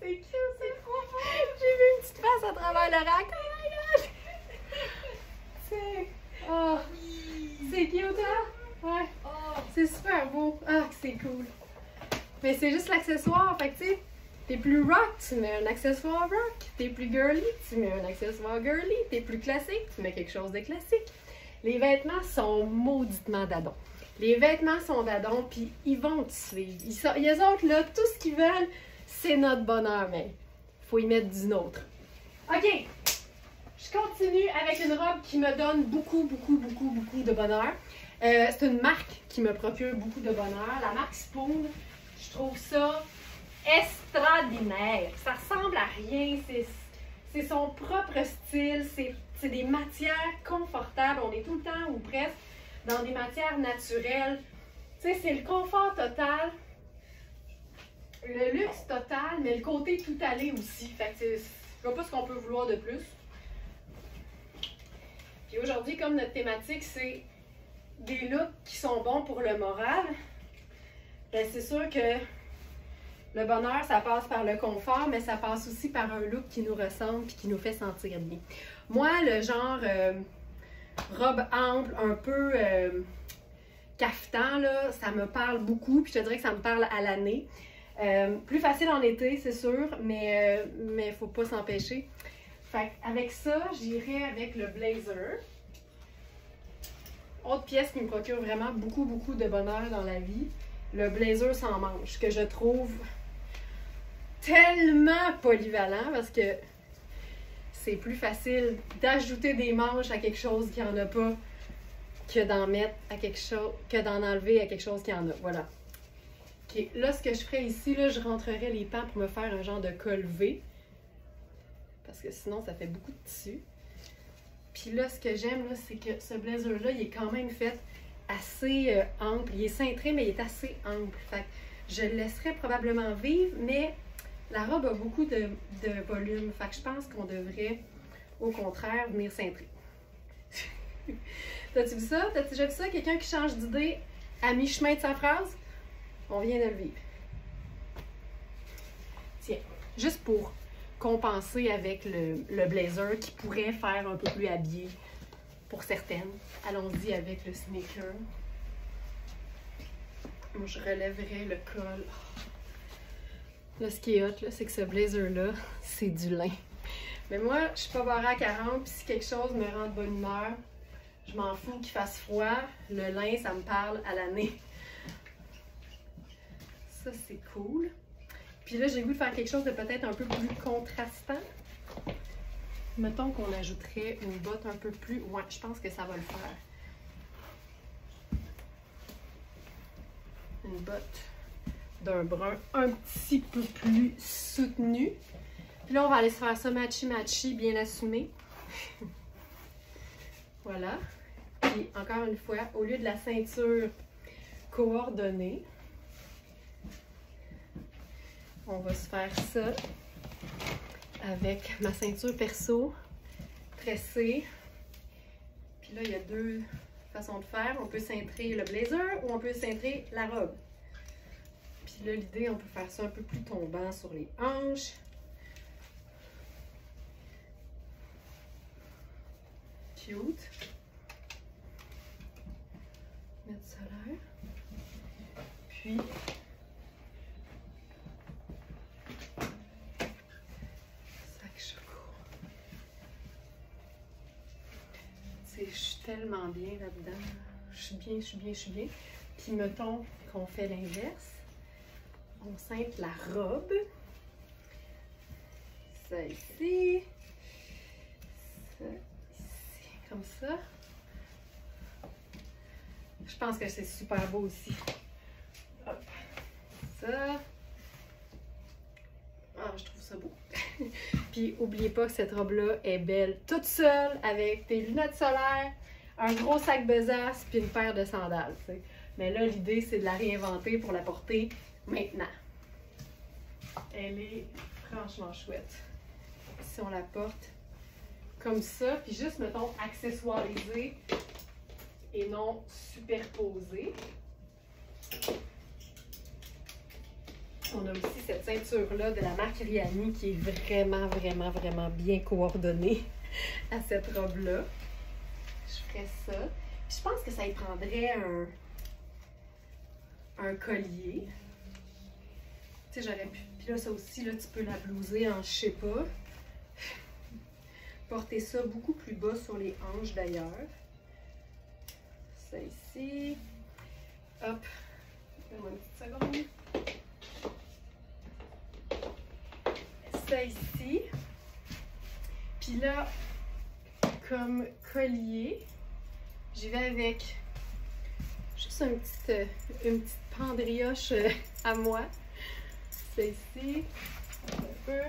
C'est cute, c'est trop beau. J'ai vu une petite face à travers le rack. Oh my god! C'est... Oh! C'est cute, hein? Ouais. C'est super beau. Ah, que c'est cool. Mais c'est juste l'accessoire. Fait que, tu sais, t'es plus rock, tu mets un accessoire rock. T'es plus girly, tu mets un accessoire girly. T'es plus classique, tu mets quelque chose de classique. Les vêtements sont mauditement dadons. Les vêtements sont dadons, puis ils vont te suivre. Les autres, là, tout ce qu'ils veulent, c'est notre bonheur, mais il faut y mettre du nôtre. OK. Je continue avec une robe qui me donne beaucoup de bonheur. C'est une marque qui me procure beaucoup de bonheur. La marque Spoon, je trouve ça extraordinaire. Ça ressemble à rien. C'est son propre style. C'est des matières confortables. On est tout le temps ou presque dans des matières naturelles. Tu sais, c'est le confort total. Le luxe total, mais le côté tout allé aussi. Fait que je vois pas ce qu'on peut vouloir de plus. Puis aujourd'hui, comme notre thématique, c'est des looks qui sont bons pour le moral, ben c'est sûr que le bonheur, ça passe par le confort, mais ça passe aussi par un look qui nous ressemble et qui nous fait sentir bien. Moi, le genre robe ample, un peu cafetan, là, ça me parle beaucoup, puis je te dirais que ça me parle à l'année. Plus facile en été, c'est sûr, mais il ne faut pas s'empêcher. Fait avec ça, j'irai avec le blazer. Autre pièce qui me procure vraiment beaucoup de bonheur dans la vie, le blazer sans manches, que je trouve tellement polyvalent parce que c'est plus facile d'ajouter des manches à quelque chose qui n'en a pas que d'en mettre à quelque chose, que d'en enlever à quelque chose qui en a. Voilà. OK, là, ce que je ferais ici, là, je rentrerais les pans pour me faire un genre de col V. Parce que sinon, ça fait beaucoup de tissu. Puis là, ce que j'aime, c'est que ce blazer-là, il est quand même fait assez ample. Il est cintré, mais il est assez ample. Fait que je le laisserais probablement vivre, mais la robe a beaucoup de volume. Fait que je pense qu'on devrait, au contraire, venir cintrer. T'as-tu vu ça? T'as déjà vu ça? Quelqu'un qui change d'idée à mi-chemin de sa phrase? On vient de le vivre. Tiens, juste pour compenser avec le blazer qui pourrait faire un peu plus habillé pour certaines. Allons-y avec le sneaker. Moi, je relèverais le col. Là, ce qui est hot, c'est que ce blazer-là, c'est du lin. Mais moi, je suis pas barrée à 40, puis si quelque chose me rend de bonne humeur, je m'en fous qu'il fasse froid. Le lin, ça me parle à l'année. Ça, c'est cool. Puis là, j'ai le goût de faire quelque chose de peut-être un peu plus contrastant. Mettons qu'on ajouterait une botte un peu plus... Ouais, je pense que ça va le faire. Une botte d'un brun un petit peu plus soutenu. Puis là, on va aller se faire ça matchy-matchy, bien assumé. Voilà. Puis encore une fois, au lieu de la ceinture coordonnée, on va se faire ça avec ma ceinture perso tressée. Puis là, il y a deux façons de faire. On peut cintrer le blazer ou on peut cintrer la robe. Puis là, l'idée, on peut faire ça un peu plus tombant sur les hanches. Cute. Mettre ça là. Puis... je suis tellement bien là-dedans. Je suis bien. Puis mettons qu'on fait l'inverse. On cintre la robe. Ça ici. Ça ici. Comme ça. Je pense que c'est super beau aussi. Puis oubliez pas que cette robe-là est belle toute seule avec tes lunettes solaires, un gros sac besace puis une paire de sandales. T'sais. Mais là, l'idée, c'est de la réinventer pour la porter maintenant. Elle est franchement chouette. Si on la porte comme ça, puis juste, mettons, accessoirisée et non superposée. On a aussi cette ceinture-là de la marque Riani qui est vraiment, vraiment, vraiment bien coordonnée à cette robe-là. Je ferais ça. Puis je pense que ça y prendrait un collier. Tu sais, j'aurais pu... Puis là, ça aussi, là, tu peux la blouser en je sais pas. Porter ça beaucoup plus bas sur les hanches d'ailleurs. Ça ici. Hop. Donne-moi une petite seconde. Ça ici. Puis là, comme collier, j'y vais avec juste une petite pendrioche à moi. Ça ici. Un peu.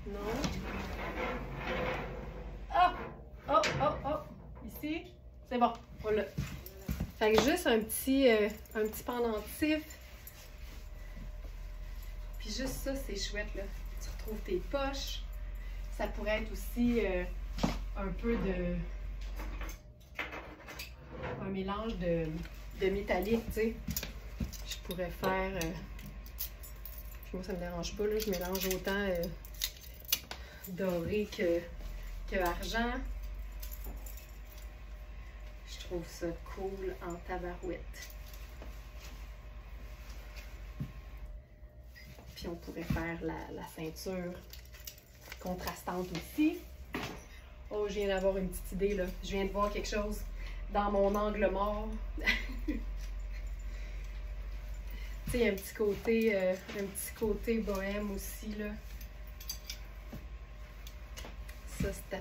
Non. Oh! Oh! Oh! Oh! Ici. C'est bon. Voilà. Fait que juste un petit pendentif. Puis juste ça, c'est chouette, là. Tu retrouves tes poches. Ça pourrait être aussi un peu de... un mélange de métallique, tu sais. Je pourrais faire... moi, ça me dérange pas, là. Je mélange autant doré que argent. Je trouve ça cool en tabarouette. Puis on pourrait faire la ceinture contrastante aussi. Oh, je viens d'avoir une petite idée, là. Je viens de voir quelque chose dans mon angle mort. Tu sais, il y a un petit côté bohème aussi, là. Ça, c'est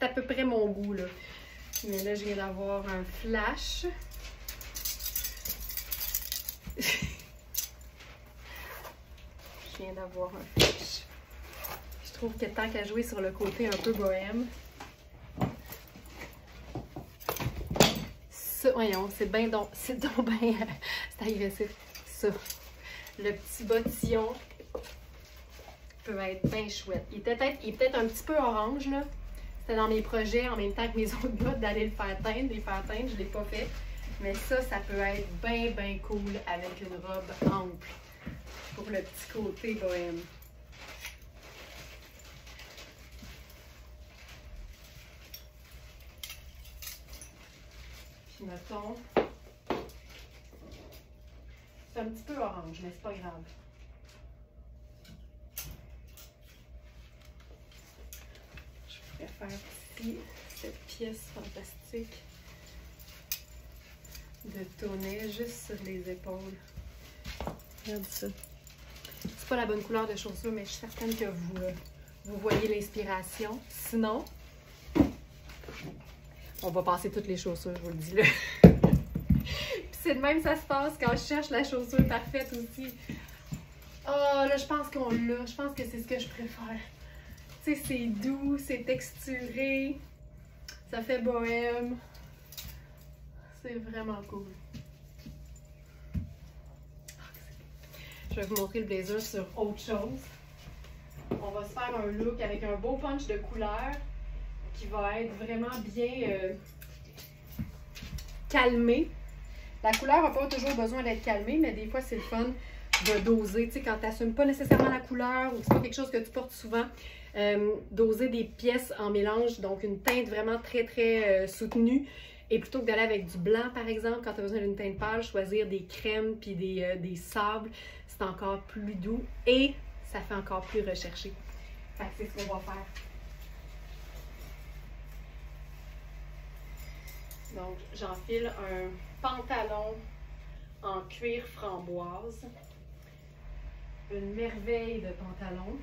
à peu près mon goût, là. Mais là, je viens d'avoir un flash. Je viens d'avoir un flash. Je trouve que tant qu'à jouer sur le côté un peu bohème, ça, voyons, c'est bien donc, c'est agressif. Ça, le petit bottillon peut être bien chouette. Il est peut-être un petit peu orange, là. C'était dans mes projets en même temps que mes autres bottes d'aller les faire teindre. Je ne l'ai pas fait. Mais ça peut être bien, bien cool avec une robe ample pour le petit côté bohème. Puis mettons, c'est un petit peu orange, mais c'est pas grave. Je pourrais faire ici cette pièce fantastique de tonnet juste sur les épaules. Regarde ça. C'est pas la bonne couleur de chaussure, mais je suis certaine que vous voyez l'inspiration. Sinon, on va passer toutes les chaussures, je vous le dis là. Puis c'est de même que ça se passe quand je cherche la chaussure parfaite aussi. Oh là, je pense qu'on l'a. Je pense que c'est ce que je préfère. Tu sais, c'est doux, c'est texturé, ça fait bohème. C'est vraiment cool. Je vais vous montrer le blazer sur autre chose. On va se faire un look avec un beau punch de couleur qui va être vraiment bien calmé. La couleur n'a pas toujours besoin d'être calmée, mais des fois, c'est le fun de doser. Tu sais, quand tu n'assumes pas nécessairement la couleur ou que c'est pas quelque chose que tu portes souvent, doser des pièces en mélange, donc une teinte vraiment très, très soutenue. Et plutôt que d'aller avec du blanc, par exemple, quand tu as besoin d'une teinte pâle, choisir des crèmes puis des sables, c'est encore plus doux et ça fait encore plus recherché. Fait que c'est ce qu'on va faire. Donc, j'enfile un pantalon en cuir framboise. Une merveille de pantalon.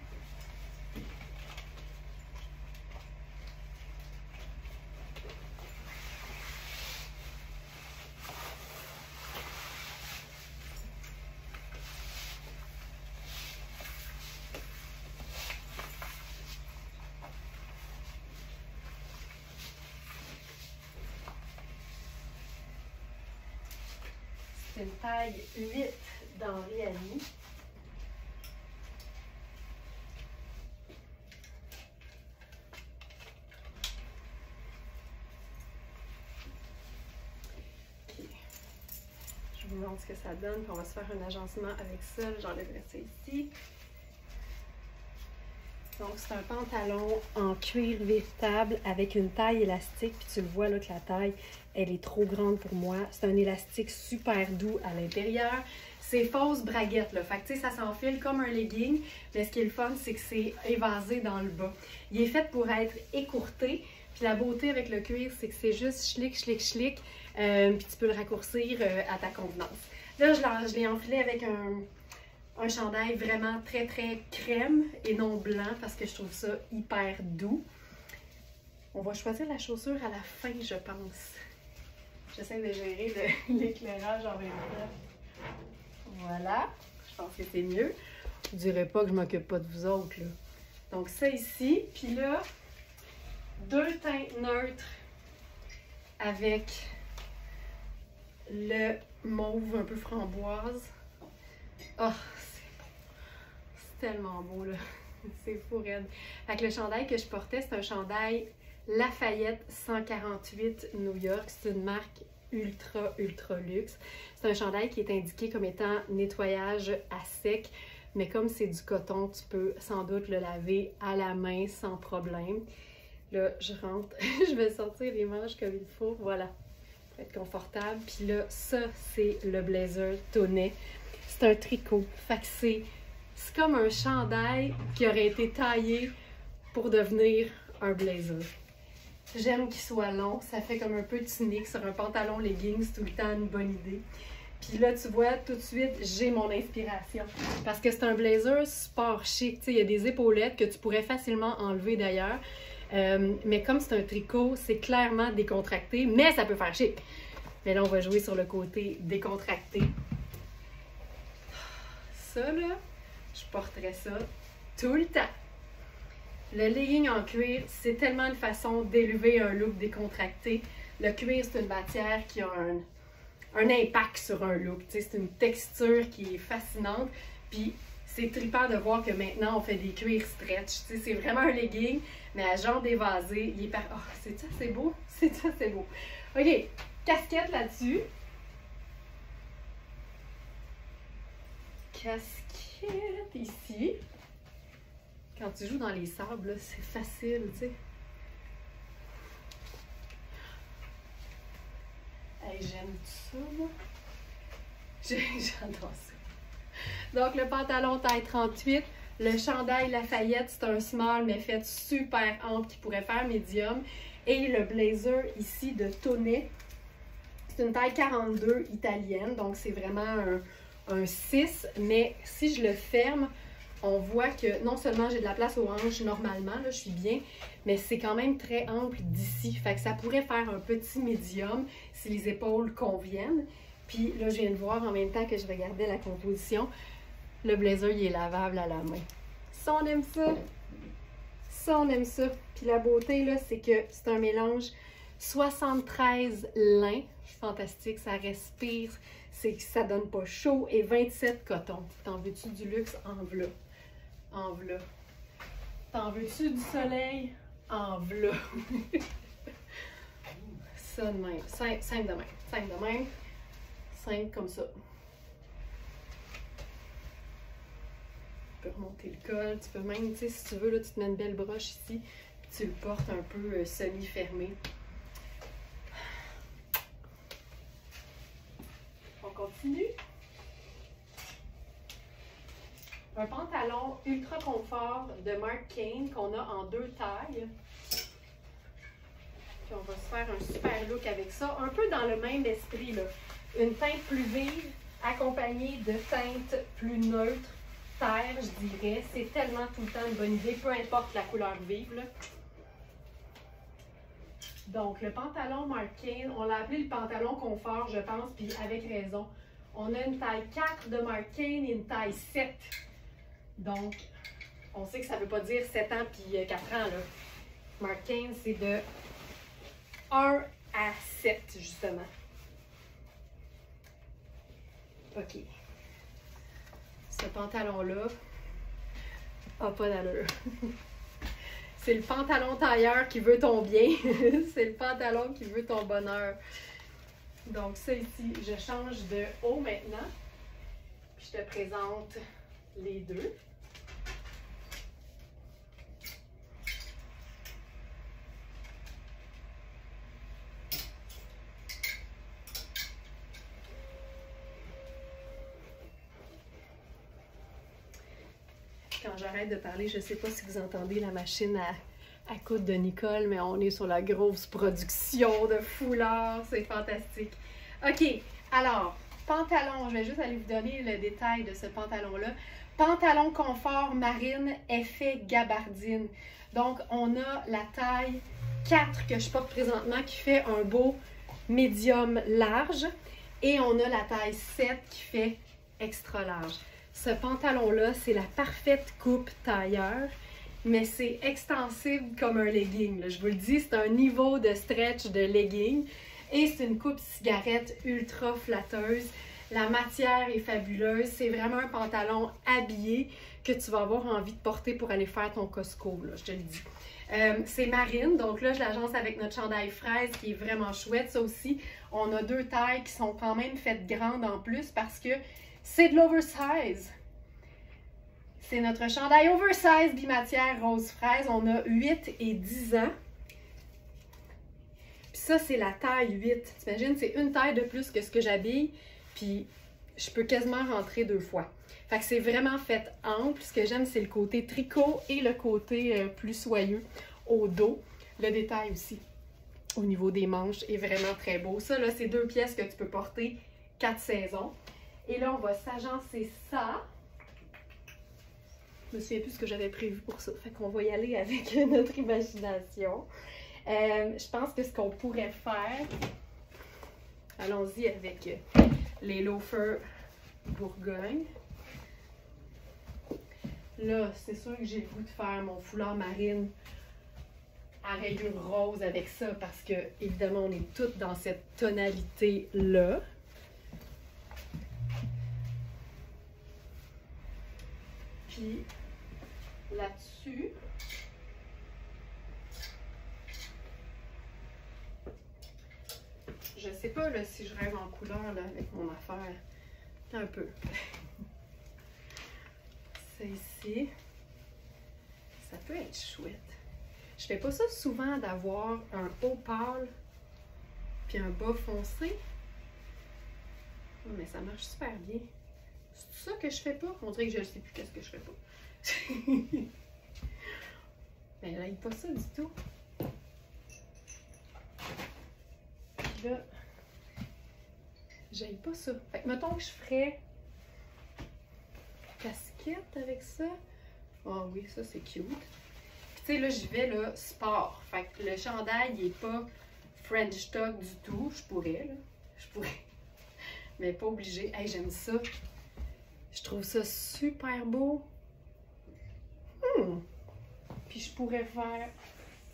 c'est une taille 8 dans Réami. OK. Je vous montre ce que ça donne, puis on va se faire un agencement avec ça. J'enlèverai ça ici. Donc, c'est un pantalon en cuir véritable avec une taille élastique. Puis tu le vois là que la taille, elle est trop grande pour moi. C'est un élastique super doux à l'intérieur. C'est fausse braguette, là. Fait que tu sais, ça s'enfile comme un legging. Mais ce qui est le fun, c'est que c'est évasé dans le bas. Il est fait pour être écourté. Puis la beauté avec le cuir, c'est que c'est juste schlick, schlick, schlick. Puis tu peux le raccourcir à ta convenance. Là, je l'ai enfilé avec un chandail vraiment très très crème et non blanc parce que je trouve ça hyper doux. On va choisir la chaussure à la fin, je pense. J'essaie de gérer l'éclairage en même temps. Voilà, je pense que c'est mieux. Je ne dirais pas que je m'occupe pas de vous autres, là. Donc ça ici, puis là, 2 teintes neutres avec le mauve un peu framboise. Oh, c'est tellement beau, là. C'est fou raide. Fait que le chandail que je portais, c'est un chandail Lafayette 148 New York. C'est une marque ultra, ultra luxe. C'est un chandail qui est indiqué comme étant nettoyage à sec. Mais comme c'est du coton, tu peux sans doute le laver à la main sans problème. Là, je rentre. Je vais sortir les manches comme il faut. Voilà. Pour être confortable. Puis là, ça, c'est le blazer Tonnet. C'est un tricot. Fait que c'est comme un chandail qui aurait été taillé pour devenir un blazer. J'aime qu'il soit long. Ça fait comme un peu tunique sur un pantalon leggings. C'est tout le temps une bonne idée. Puis là, tu vois, tout de suite, j'ai mon inspiration. Parce que c'est un blazer sport chic. Tu sais, il y a des épaulettes que tu pourrais facilement enlever d'ailleurs. Mais comme c'est un tricot, c'est clairement décontracté. Mais ça peut faire chic. Mais là, on va jouer sur le côté décontracté. Ça, là, je porterais ça tout le temps. Le legging en cuir, c'est tellement une façon d'élever un look décontracté. Le cuir, c'est une matière qui a un impact sur un look. C'est une texture qui est fascinante. Puis, c'est trippant de voir que maintenant, on fait des cuirs stretch. C'est vraiment un legging, mais à genre évasé. Il est par... Oh, c'est ça, c'est beau. C'est ça, c'est beau. OK, casquette là-dessus. Casquette ici. Quand tu joues dans les sables, c'est facile, tu sais. Hey, j'aime ça, moi. J'adore ça. Donc, le pantalon taille 38. Le chandail Lafayette, c'est un small, mais fait super ample qui pourrait faire médium. Et le blazer ici de Tonnet, c'est une taille 42 italienne. Donc, c'est vraiment un 6. Mais si je le ferme, on voit que non seulement j'ai de la place aux hanches normalement, là, je suis bien, mais c'est quand même très ample d'ici. Fait que ça pourrait faire un petit médium si les épaules conviennent. Puis là, je viens de voir en même temps que je regardais la composition, le blazer, il est lavable à la main. Ça, on aime ça. Ça, on aime ça. Puis la beauté, là, c'est que c'est un mélange 73 lin. Fantastique, ça respire, c'est que ça donne pas chaud. Et 27 coton. T'en veux-tu du luxe? En v'là. En v'là. T'en veux-tu du soleil? En v'là. Ça de même. Simple de même. Simple de même. Simple comme ça. Tu peux remonter le col. Tu peux même, tu sais, si tu veux, là, tu te mets une belle broche ici. Puis tu le portes un peu semi-fermé. On continue. Un pantalon ultra confort de Marc Cain qu'on a en 2 tailles. Puis on va se faire un super look avec ça. Un peu dans le même esprit, là. Une teinte plus vive accompagnée de teintes plus neutres. Terre, je dirais. C'est tellement tout le temps une bonne idée, peu importe la couleur vive, là. Donc, le pantalon Marc Cain, on l'a appelé le pantalon confort, je pense, puis avec raison. On a une taille 4 de Marc Cain et une taille 7. Donc, on sait que ça ne veut pas dire 7 ans puis 4 ans, là. Marc Cain, c'est de 1 à 7, justement. OK. Ce pantalon-là a pas d'allure. C'est le pantalon tailleur qui veut ton bien. C'est le pantalon qui veut ton bonheur. Donc ça ici, je change de haut maintenant. Puis je te présente les deux. Quand j'arrête de parler, je ne sais pas si vous entendez la machine à coudre de Nicole, mais on est sur la grosse production de foulards. C'est fantastique. OK, alors, pantalon. Je vais juste aller vous donner le détail de ce pantalon-là. Pantalon confort marine, effet gabardine. Donc, on a la taille 4 que je porte présentement qui fait un beau médium large. Et on a la taille 7 qui fait extra large. Ce pantalon-là, c'est la parfaite coupe tailleur, mais c'est extensible comme un legging. Là. Je vous le dis, c'est un niveau de stretch de legging et c'est une coupe cigarette ultra flatteuse. La matière est fabuleuse. C'est vraiment un pantalon habillé que tu vas avoir envie de porter pour aller faire ton Costco, là, je te le dis. C'est marine, donc là, je l'agence avec notre chandail fraise qui est vraiment chouette. Ça aussi, on a deux tailles qui sont quand même faites grandes en plus parce que c'est de l'oversize. C'est notre chandail oversize bimatière rose fraise. On a 8 et 10 ans. Puis ça, c'est la taille 8. T'imagines, c'est une taille de plus que ce que j'habille. Puis je peux quasiment rentrer 2 fois. Fait que c'est vraiment fait ample. Ce que j'aime, c'est le côté tricot et le côté plus soyeux au dos. Le détail aussi au niveau des manches est vraiment très beau. Ça, là, c'est 2 pièces que tu peux porter 4 saisons. Et là, on va s'agencer ça. Je me souviens plus ce que j'avais prévu pour ça. Fait qu'on va y aller avec notre imagination. Je pense que ce qu'on pourrait faire... Allons-y avec les loafers Bourgogne. Là, c'est sûr que j'ai le goût de faire mon foulard marine à rayures roses avec ça parce que, évidemment, on est toutes dans cette tonalité-là. Puis là-dessus, je sais pas là, si je rêve en couleur là, avec mon affaire. Un peu. Ça ici, ça peut être chouette. Je fais pas ça souvent d'avoir un haut pâle puis un bas foncé. Oh, mais ça marche super bien. C'est ça que je fais pas? On dirait que je ne sais plus qu'est-ce que je fais pas. Mais là, il pas ça du tout. Puis là, j'aime pas ça. Fait que mettons que je ferais casquette avec ça. Ah oui, ça c'est cute. Puis tu sais, là, j'y vais là, sport. Fait que le chandail, il est pas French tuck du tout. Je pourrais, là. Je pourrais. Mais pas obligé. Hey, j'aime ça. Je trouve ça super beau. Puis je pourrais faire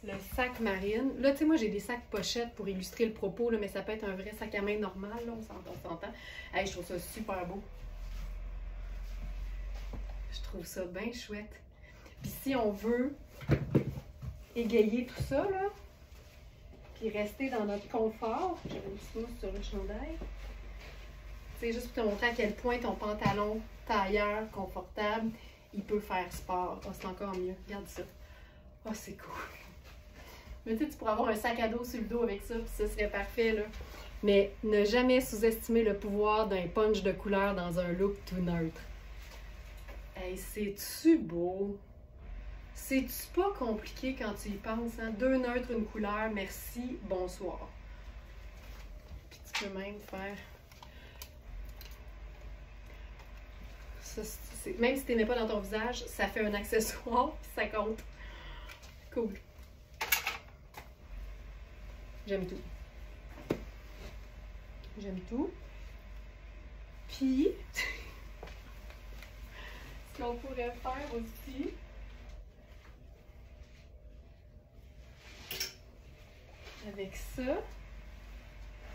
le sac marine. Là, tu sais, moi, j'ai des sacs pochettes pour illustrer le propos, là, mais ça peut être un vrai sac à main normal, là, on s'entend. Hey, je trouve ça super beau. Je trouve ça bien chouette. Puis si on veut égayer tout ça, là, puis rester dans notre confort, j'ai un petit mousse sur le chandail. C'est juste pour te montrer à quel point ton pantalon tailleur confortable, il peut faire sport. Oh, c'est encore mieux. Regarde ça. Oh, c'est cool. Mais tu sais, tu pourrais avoir un sac à dos sur le dos avec ça, puis ça serait parfait, là. Mais ne jamais sous-estimer le pouvoir d'un punch de couleur dans un look tout neutre. Hey, c'est-tu beau? C'est-tu pas compliqué quand tu y penses, hein? 2 neutres, une couleur, merci, bonsoir. Puis tu peux même faire... Ça, même si tu n'es pas dans ton visage, ça fait un accessoire, puis ça compte. Cool. J'aime tout. J'aime tout. Puis, ce qu'on pourrait faire aussi, avec ça,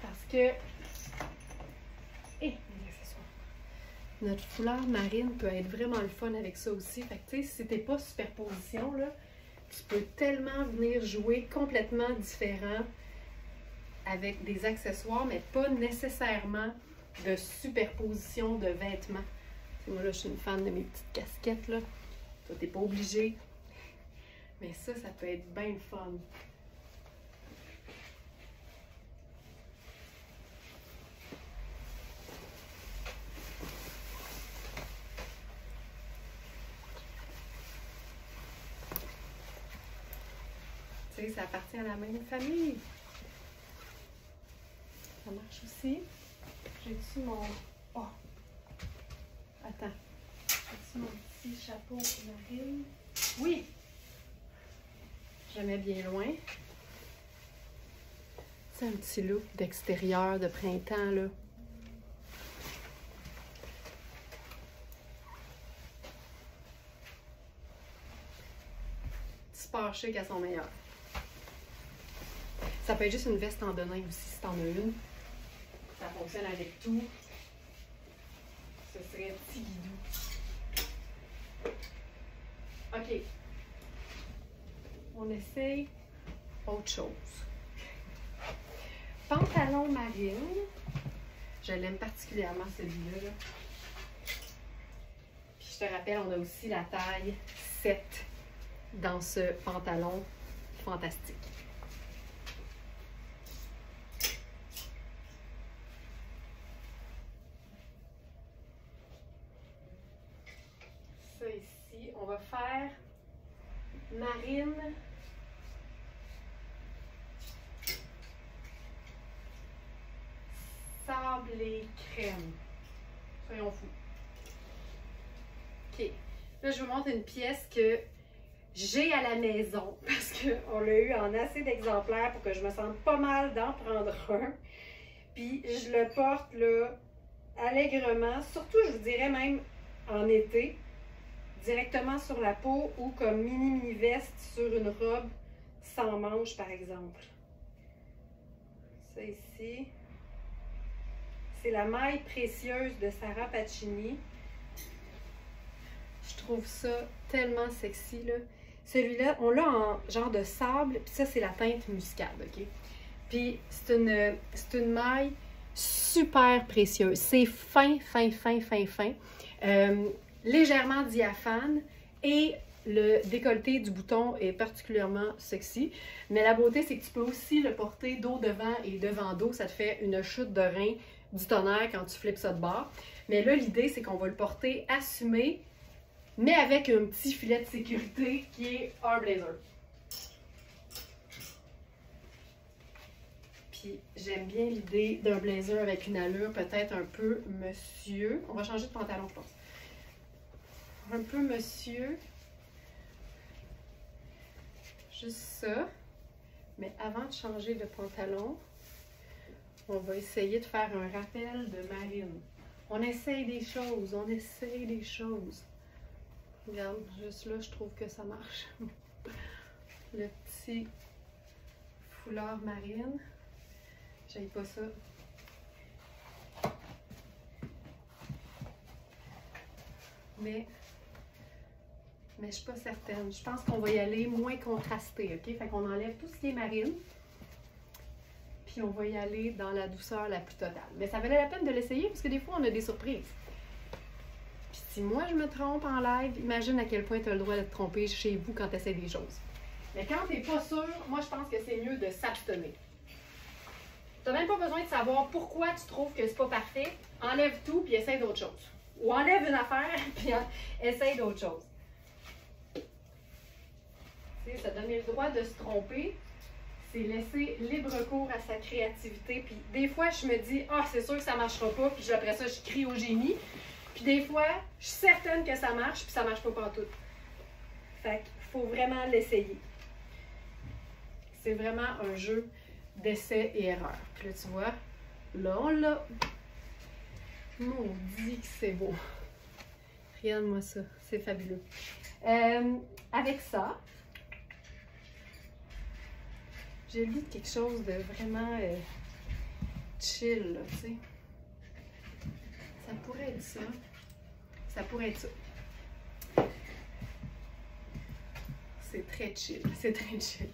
parce que, les accessoires, Notre foulard marine peut être vraiment le fun avec ça aussi. Fait que tu sais, si t'es pas superposition, là, tu peux tellement venir jouer complètement différent avec des accessoires, mais pas nécessairement de superposition de vêtements. T'sais, moi là, je suis une fan de mes petites casquettes là. Toi, t'es pas obligé. Mais ça peut être bien le fun. Tu sais, ça appartient à la même famille. Ça marche aussi. J'ai-tu mon... Oh! Attends. J'ai-tu mon petit chapeau marine? Oui! Je mets bien loin. C'est un petit look d'extérieur, de printemps, là. Super chic à son meilleur. Ça peut être juste une veste en denim aussi, si t'en as une. Ça fonctionne avec tout. Ce serait petit guidou. OK. On essaye autre chose. Pantalon marine. Je l'aime particulièrement celui-là. Là. Puis je te rappelle, on a aussi la taille 7 dans ce pantalon fantastique. Ça ici, on va faire marine. Sable et crème. Soyons fous. OK. Là, je vous montre une pièce que j'ai à la maison parce qu'on l'a eu en assez d'exemplaires pour que je me sente pas mal d'en prendre un. Puis je le porte là allègrement, surtout je vous dirais même en été, directement sur la peau ou comme mini veste sur une robe sans manches par exemple. Ça ici. C'est la maille précieuse de Sarah Pacini. Je trouve ça tellement sexy, là. Celui-là, on l'a en genre de sable, puis ça, c'est la teinte muscade, OK? Puis c'est une maille super précieuse. C'est fin, légèrement diaphane et le décolleté du bouton est particulièrement sexy. Mais la beauté, c'est que tu peux aussi le porter dos devant et devant dos. Ça te fait une chute de rein du tonnerre quand tu flippes ça de bord. Mais là, l'idée, c'est qu'on va le porter assumé, mais avec un petit filet de sécurité qui est un blazer. Puis j'aime bien l'idée d'un blazer avec une allure peut-être un peu monsieur. On va changer de pantalon, je pense. Un peu monsieur. Juste ça. Mais avant de changer de pantalon, on va essayer de faire un rappel de marine. On essaye des choses, on essaye des choses. Regarde, juste là, je trouve que ça marche. Le petit foulard marine. J'aime pas ça. Mais je suis pas certaine. Je pense qu'on va y aller moins contrasté, OK? Fait qu'on enlève tout ce qui est marine. Puis on va y aller dans la douceur la plus totale. Mais ça valait la peine de l'essayer parce que des fois, on a des surprises. Puis si moi, je me trompe en live, imagine à quel point tu as le droit de te tromper chez vous quand tu essaies des choses. Mais quand tu n'es pas sûr, moi, je pense que c'est mieux de s'abstenir. Tu n'as même pas besoin de savoir pourquoi tu trouves que c'est pas parfait. Enlève tout puis essaye d'autres choses. Ou enlève une affaire puis essaye d'autres choses. Tu sais, ça donne le droit de se tromper. C'est laisser libre cours à sa créativité. Puis des fois, je me dis, ah, c'est sûr que ça ne marchera pas. Puis après ça, je crie au génie. Puis des fois, je suis certaine que ça marche, puis ça ne marche pas partout. Fait qu'il faut vraiment l'essayer. C'est vraiment un jeu d'essai et erreur. Puis là, tu vois, là, on l'a. Maudit que c'est beau. Regarde-moi ça, c'est fabuleux. Avec ça, j'ai lu quelque chose de vraiment chill, là, tu sais. Ça pourrait être ça. Ça pourrait être ça. C'est très chill, c'est très chill.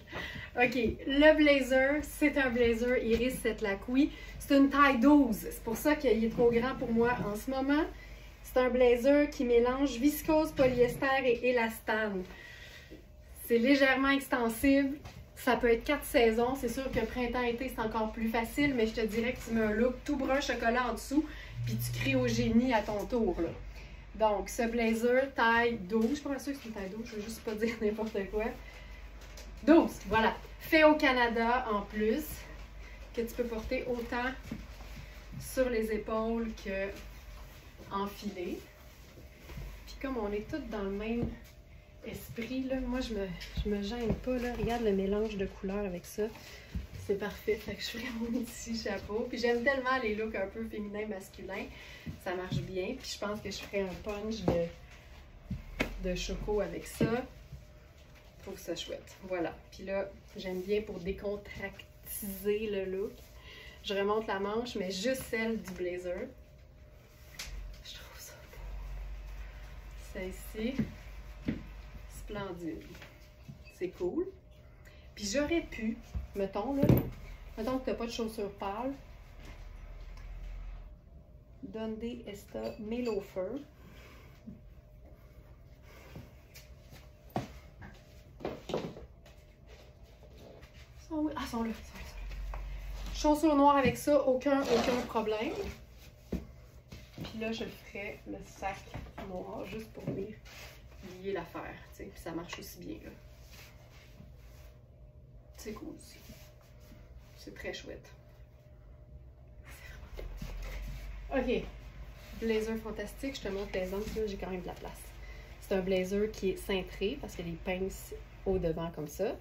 OK, le blazer, c'est un blazer Iris Setlac. Oui, c'est une taille 12. C'est pour ça qu'il est trop grand pour moi en ce moment. C'est un blazer qui mélange viscose, polyester et élastane. C'est légèrement extensible. Ça peut être 4 saisons. C'est sûr que printemps-été, c'est encore plus facile, mais je te dirais que tu mets un look tout brun chocolat en dessous, puis tu crées au génie à ton tour, là. Donc, ce blazer, taille 12. Je suis pas sûre que c'est une taille 12, je ne veux juste pas dire n'importe quoi. 12, voilà. Fait au Canada en plus, que tu peux porter autant sur les épaules que enfilé. Puis comme on est toutes dans le même esprit, là, moi je me gêne pas, là. Regarde le mélange de couleurs avec ça. C'est parfait. Fait que je ferai mon petit chapeau. Puis j'aime tellement les looks un peu féminins, masculins. Ça marche bien. Puis je pense que je ferai un punch de choco avec ça. Je trouve ça chouette. Voilà. Puis là, j'aime bien pour décontractiser le look. Je remonte la manche, mais juste celle du blazer. Je trouve ça beau. Celle-ci, splendide. C'est cool. Puis j'aurais pu, mettons que tu n'as pas de chaussures pâles, Donde esta mes loafers. Sont là. Chaussures noires avec ça, aucun problème. Puis là, je ferai le sac noir juste pour venir lier l'affaire, tu sais. Puis ça marche aussi bien, là. C'est cool aussi. C'est très chouette. OK. Blazer fantastique. Je te montre les angles. Là, j'ai quand même de la place. C'est un blazer qui est cintré parce qu'il y a des pinces au devant comme ça.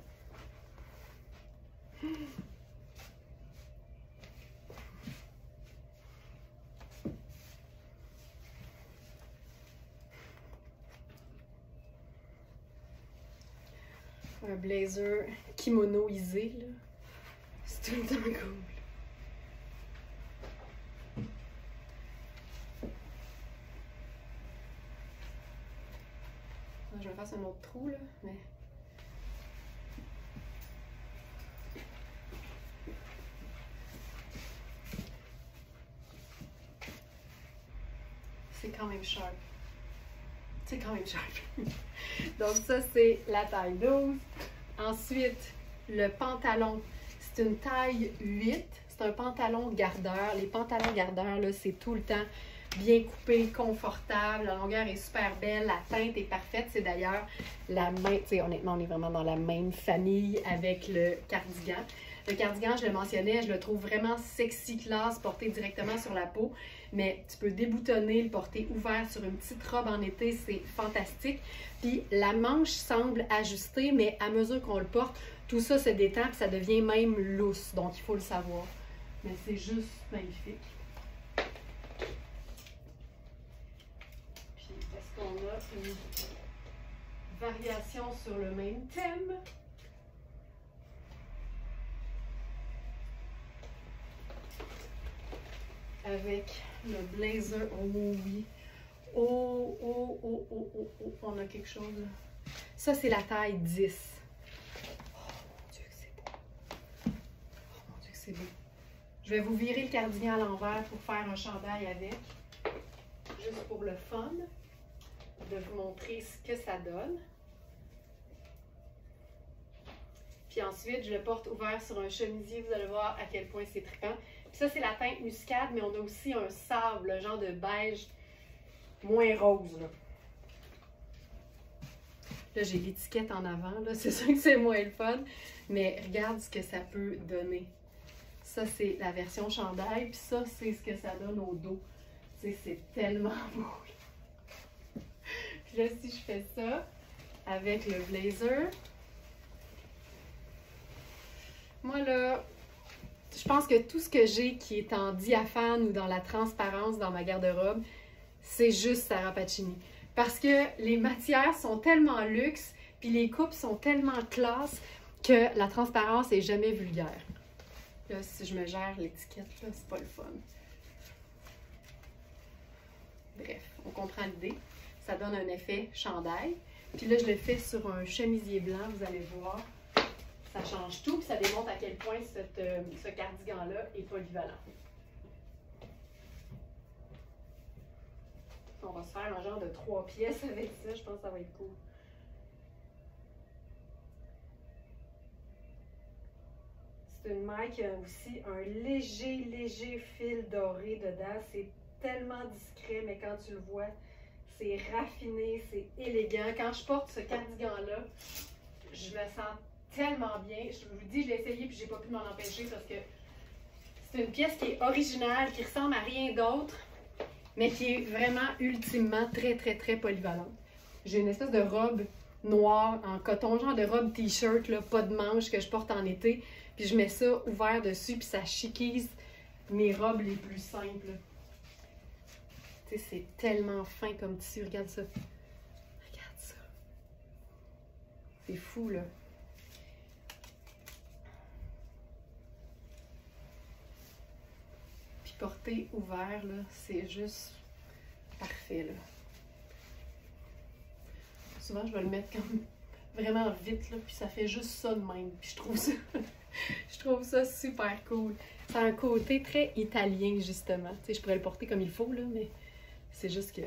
Un blazer kimonoisé, là. C'est tout le temps cool. Je vais faire un autre trou, là, mais... C'est quand même sharp. C'est quand même sharp. Donc ça, c'est la taille 12. Ensuite, le pantalon. C'est une taille 8. C'est un pantalon gardeur. Les pantalons gardeurs, là, c'est tout le temps bien coupé, confortable. La longueur est super belle. La teinte est parfaite. C'est d'ailleurs la même... Tu sais, honnêtement, on est vraiment dans la même famille avec le cardigan. Le cardigan, je le mentionnais, je le trouve vraiment sexy classe, porté directement sur la peau. Mais tu peux déboutonner, le porter ouvert sur une petite robe en été, c'est fantastique. Puis la manche semble ajustée, mais à mesure qu'on le porte, tout ça se détend et ça devient même lousse. Donc, il faut le savoir. Mais c'est juste magnifique. Puis, est-ce qu'on a une variation sur le même thème? Avec le blazer. Oh oui. Oh, on a quelque chose là. Ça, c'est la taille 10. Oh mon Dieu que c'est beau. Oh mon Dieu que c'est beau. Je vais vous virer le cardigan à l'envers pour faire un chandail avec. Juste pour le fun. De vous montrer ce que ça donne. Puis ensuite, je le porte ouvert sur un chemisier. Vous allez voir à quel point c'est trippant. Puis ça, c'est la teinte muscade, mais on a aussi un sable, le genre de beige moins rose. Là, j'ai l'étiquette en avant. C'est sûr que c'est moins le fun, mais regarde ce que ça peut donner. Ça, c'est la version chandail, puis ça, c'est ce que ça donne au dos. Tu sais, c'est tellement beau. Puis là, si je fais ça avec le blazer, moi, là, je pense que tout ce que j'ai qui est en diaphane ou dans la transparence dans ma garde-robe, c'est juste Sarah Pacini. Parce que les matières sont tellement luxe, puis les coupes sont tellement classe que la transparence est jamais vulgaire. Là, si je me gère l'étiquette, là, c'est pas le fun. Bref, on comprend l'idée. Ça donne un effet chandail. Puis là, je le fais sur un chemisier blanc, vous allez voir. Ça change tout, puis ça démontre à quel point ce cardigan-là est polyvalent. On va se faire un genre de 3 pièces avec ça, je pense que ça va être cool. C'est une maille qui a aussi un léger fil doré dedans. C'est tellement discret, mais quand tu le vois, c'est raffiné, c'est élégant. Quand je porte ce cardigan-là, je me sens tellement bien. Je vous dis, je l'ai essayé puis j'ai pas pu m'en empêcher parce que c'est une pièce qui est originale, qui ressemble à rien d'autre, mais qui est vraiment ultimement très polyvalente. J'ai une espèce de robe noire en coton, genre de robe t-shirt, pas de manches que je porte en été. Puis je mets ça ouvert dessus, puis ça chiquise mes robes les plus simples. Tu sais, c'est tellement fin comme tissu. Regarde ça. Regarde ça. C'est fou, là. Puis porter ouvert, là, c'est juste parfait, là. Souvent, je vais le mettre comme vraiment vite, là, puis ça fait juste ça de même. Puis je trouve ça super cool. Ça a un côté très italien, justement. Tu sais, je pourrais le porter comme il faut, là, mais c'est juste que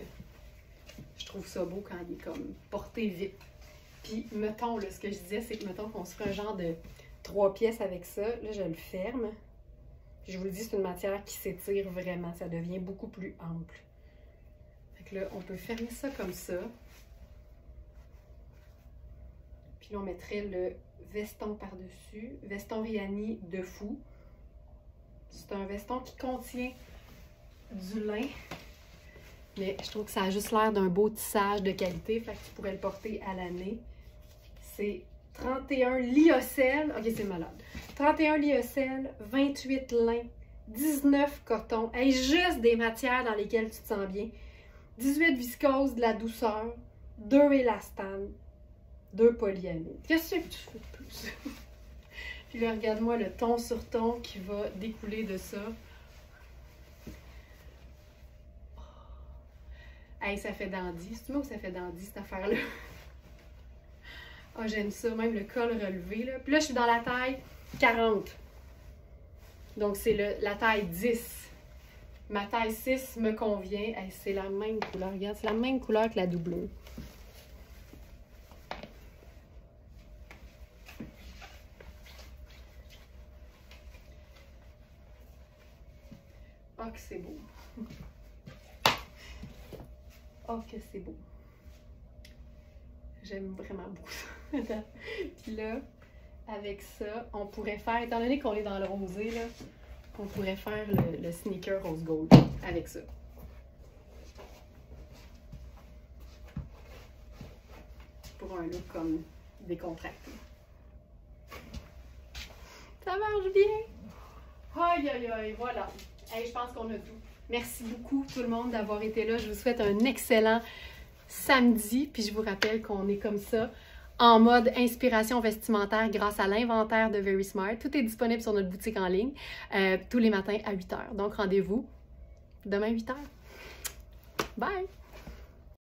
je trouve ça beau quand il est comme porté vite. Puis, mettons, là, ce que je disais, c'est que, mettons, qu'on se ferait un genre de 3 pièces avec ça. Là, je le ferme. Puis, je vous le dis, c'est une matière qui s'étire vraiment. Ça devient beaucoup plus ample. Fait que là, on peut fermer ça comme ça. Puis là, on mettrait le veston par-dessus. Veston Riani de fou. C'est un veston qui contient du lin. Mais je trouve que ça a juste l'air d'un beau tissage de qualité. Fait que tu pourrais le porter à l'année. C'est 31 lyocell. Ok, c'est malade. 31 lyocell, 28 lin, 19 coton. Hey, juste des matières dans lesquelles tu te sens bien. 18 viscose, de la douceur. 2 élastane. 2 polyamide. Qu'est-ce que tu fais de plus? Puis là, regarde-moi le ton sur ton qui va découler de ça. Oh. Hey, ça fait dandy. C'est moi où ça fait dandy, cette affaire-là? Ah, oh, j'aime ça. Même le col relevé, là. Puis là, je suis dans la taille 40. Donc, c'est la taille 10. Ma taille 6 me convient. Hey, c'est la même couleur. Regarde, c'est la même couleur que la doublure. Oh, que c'est beau. Oh, que c'est beau. J'aime vraiment beaucoup ça. Puis là, avec ça, on pourrait faire, étant donné qu'on est dans le rosé, là, on pourrait faire le sneaker rose gold avec ça. Pour un look comme décontracté. Ça marche bien! Aïe, aïe, aïe, voilà. Hey, je pense qu'on a tout. Merci beaucoup tout le monde d'avoir été là. Je vous souhaite un excellent samedi. Puis je vous rappelle qu'on est comme ça en mode inspiration vestimentaire grâce à l'inventaire de Very Smart. Tout est disponible sur notre boutique en ligne tous les matins à 8 h. Donc rendez-vous demain 8 h. Bye!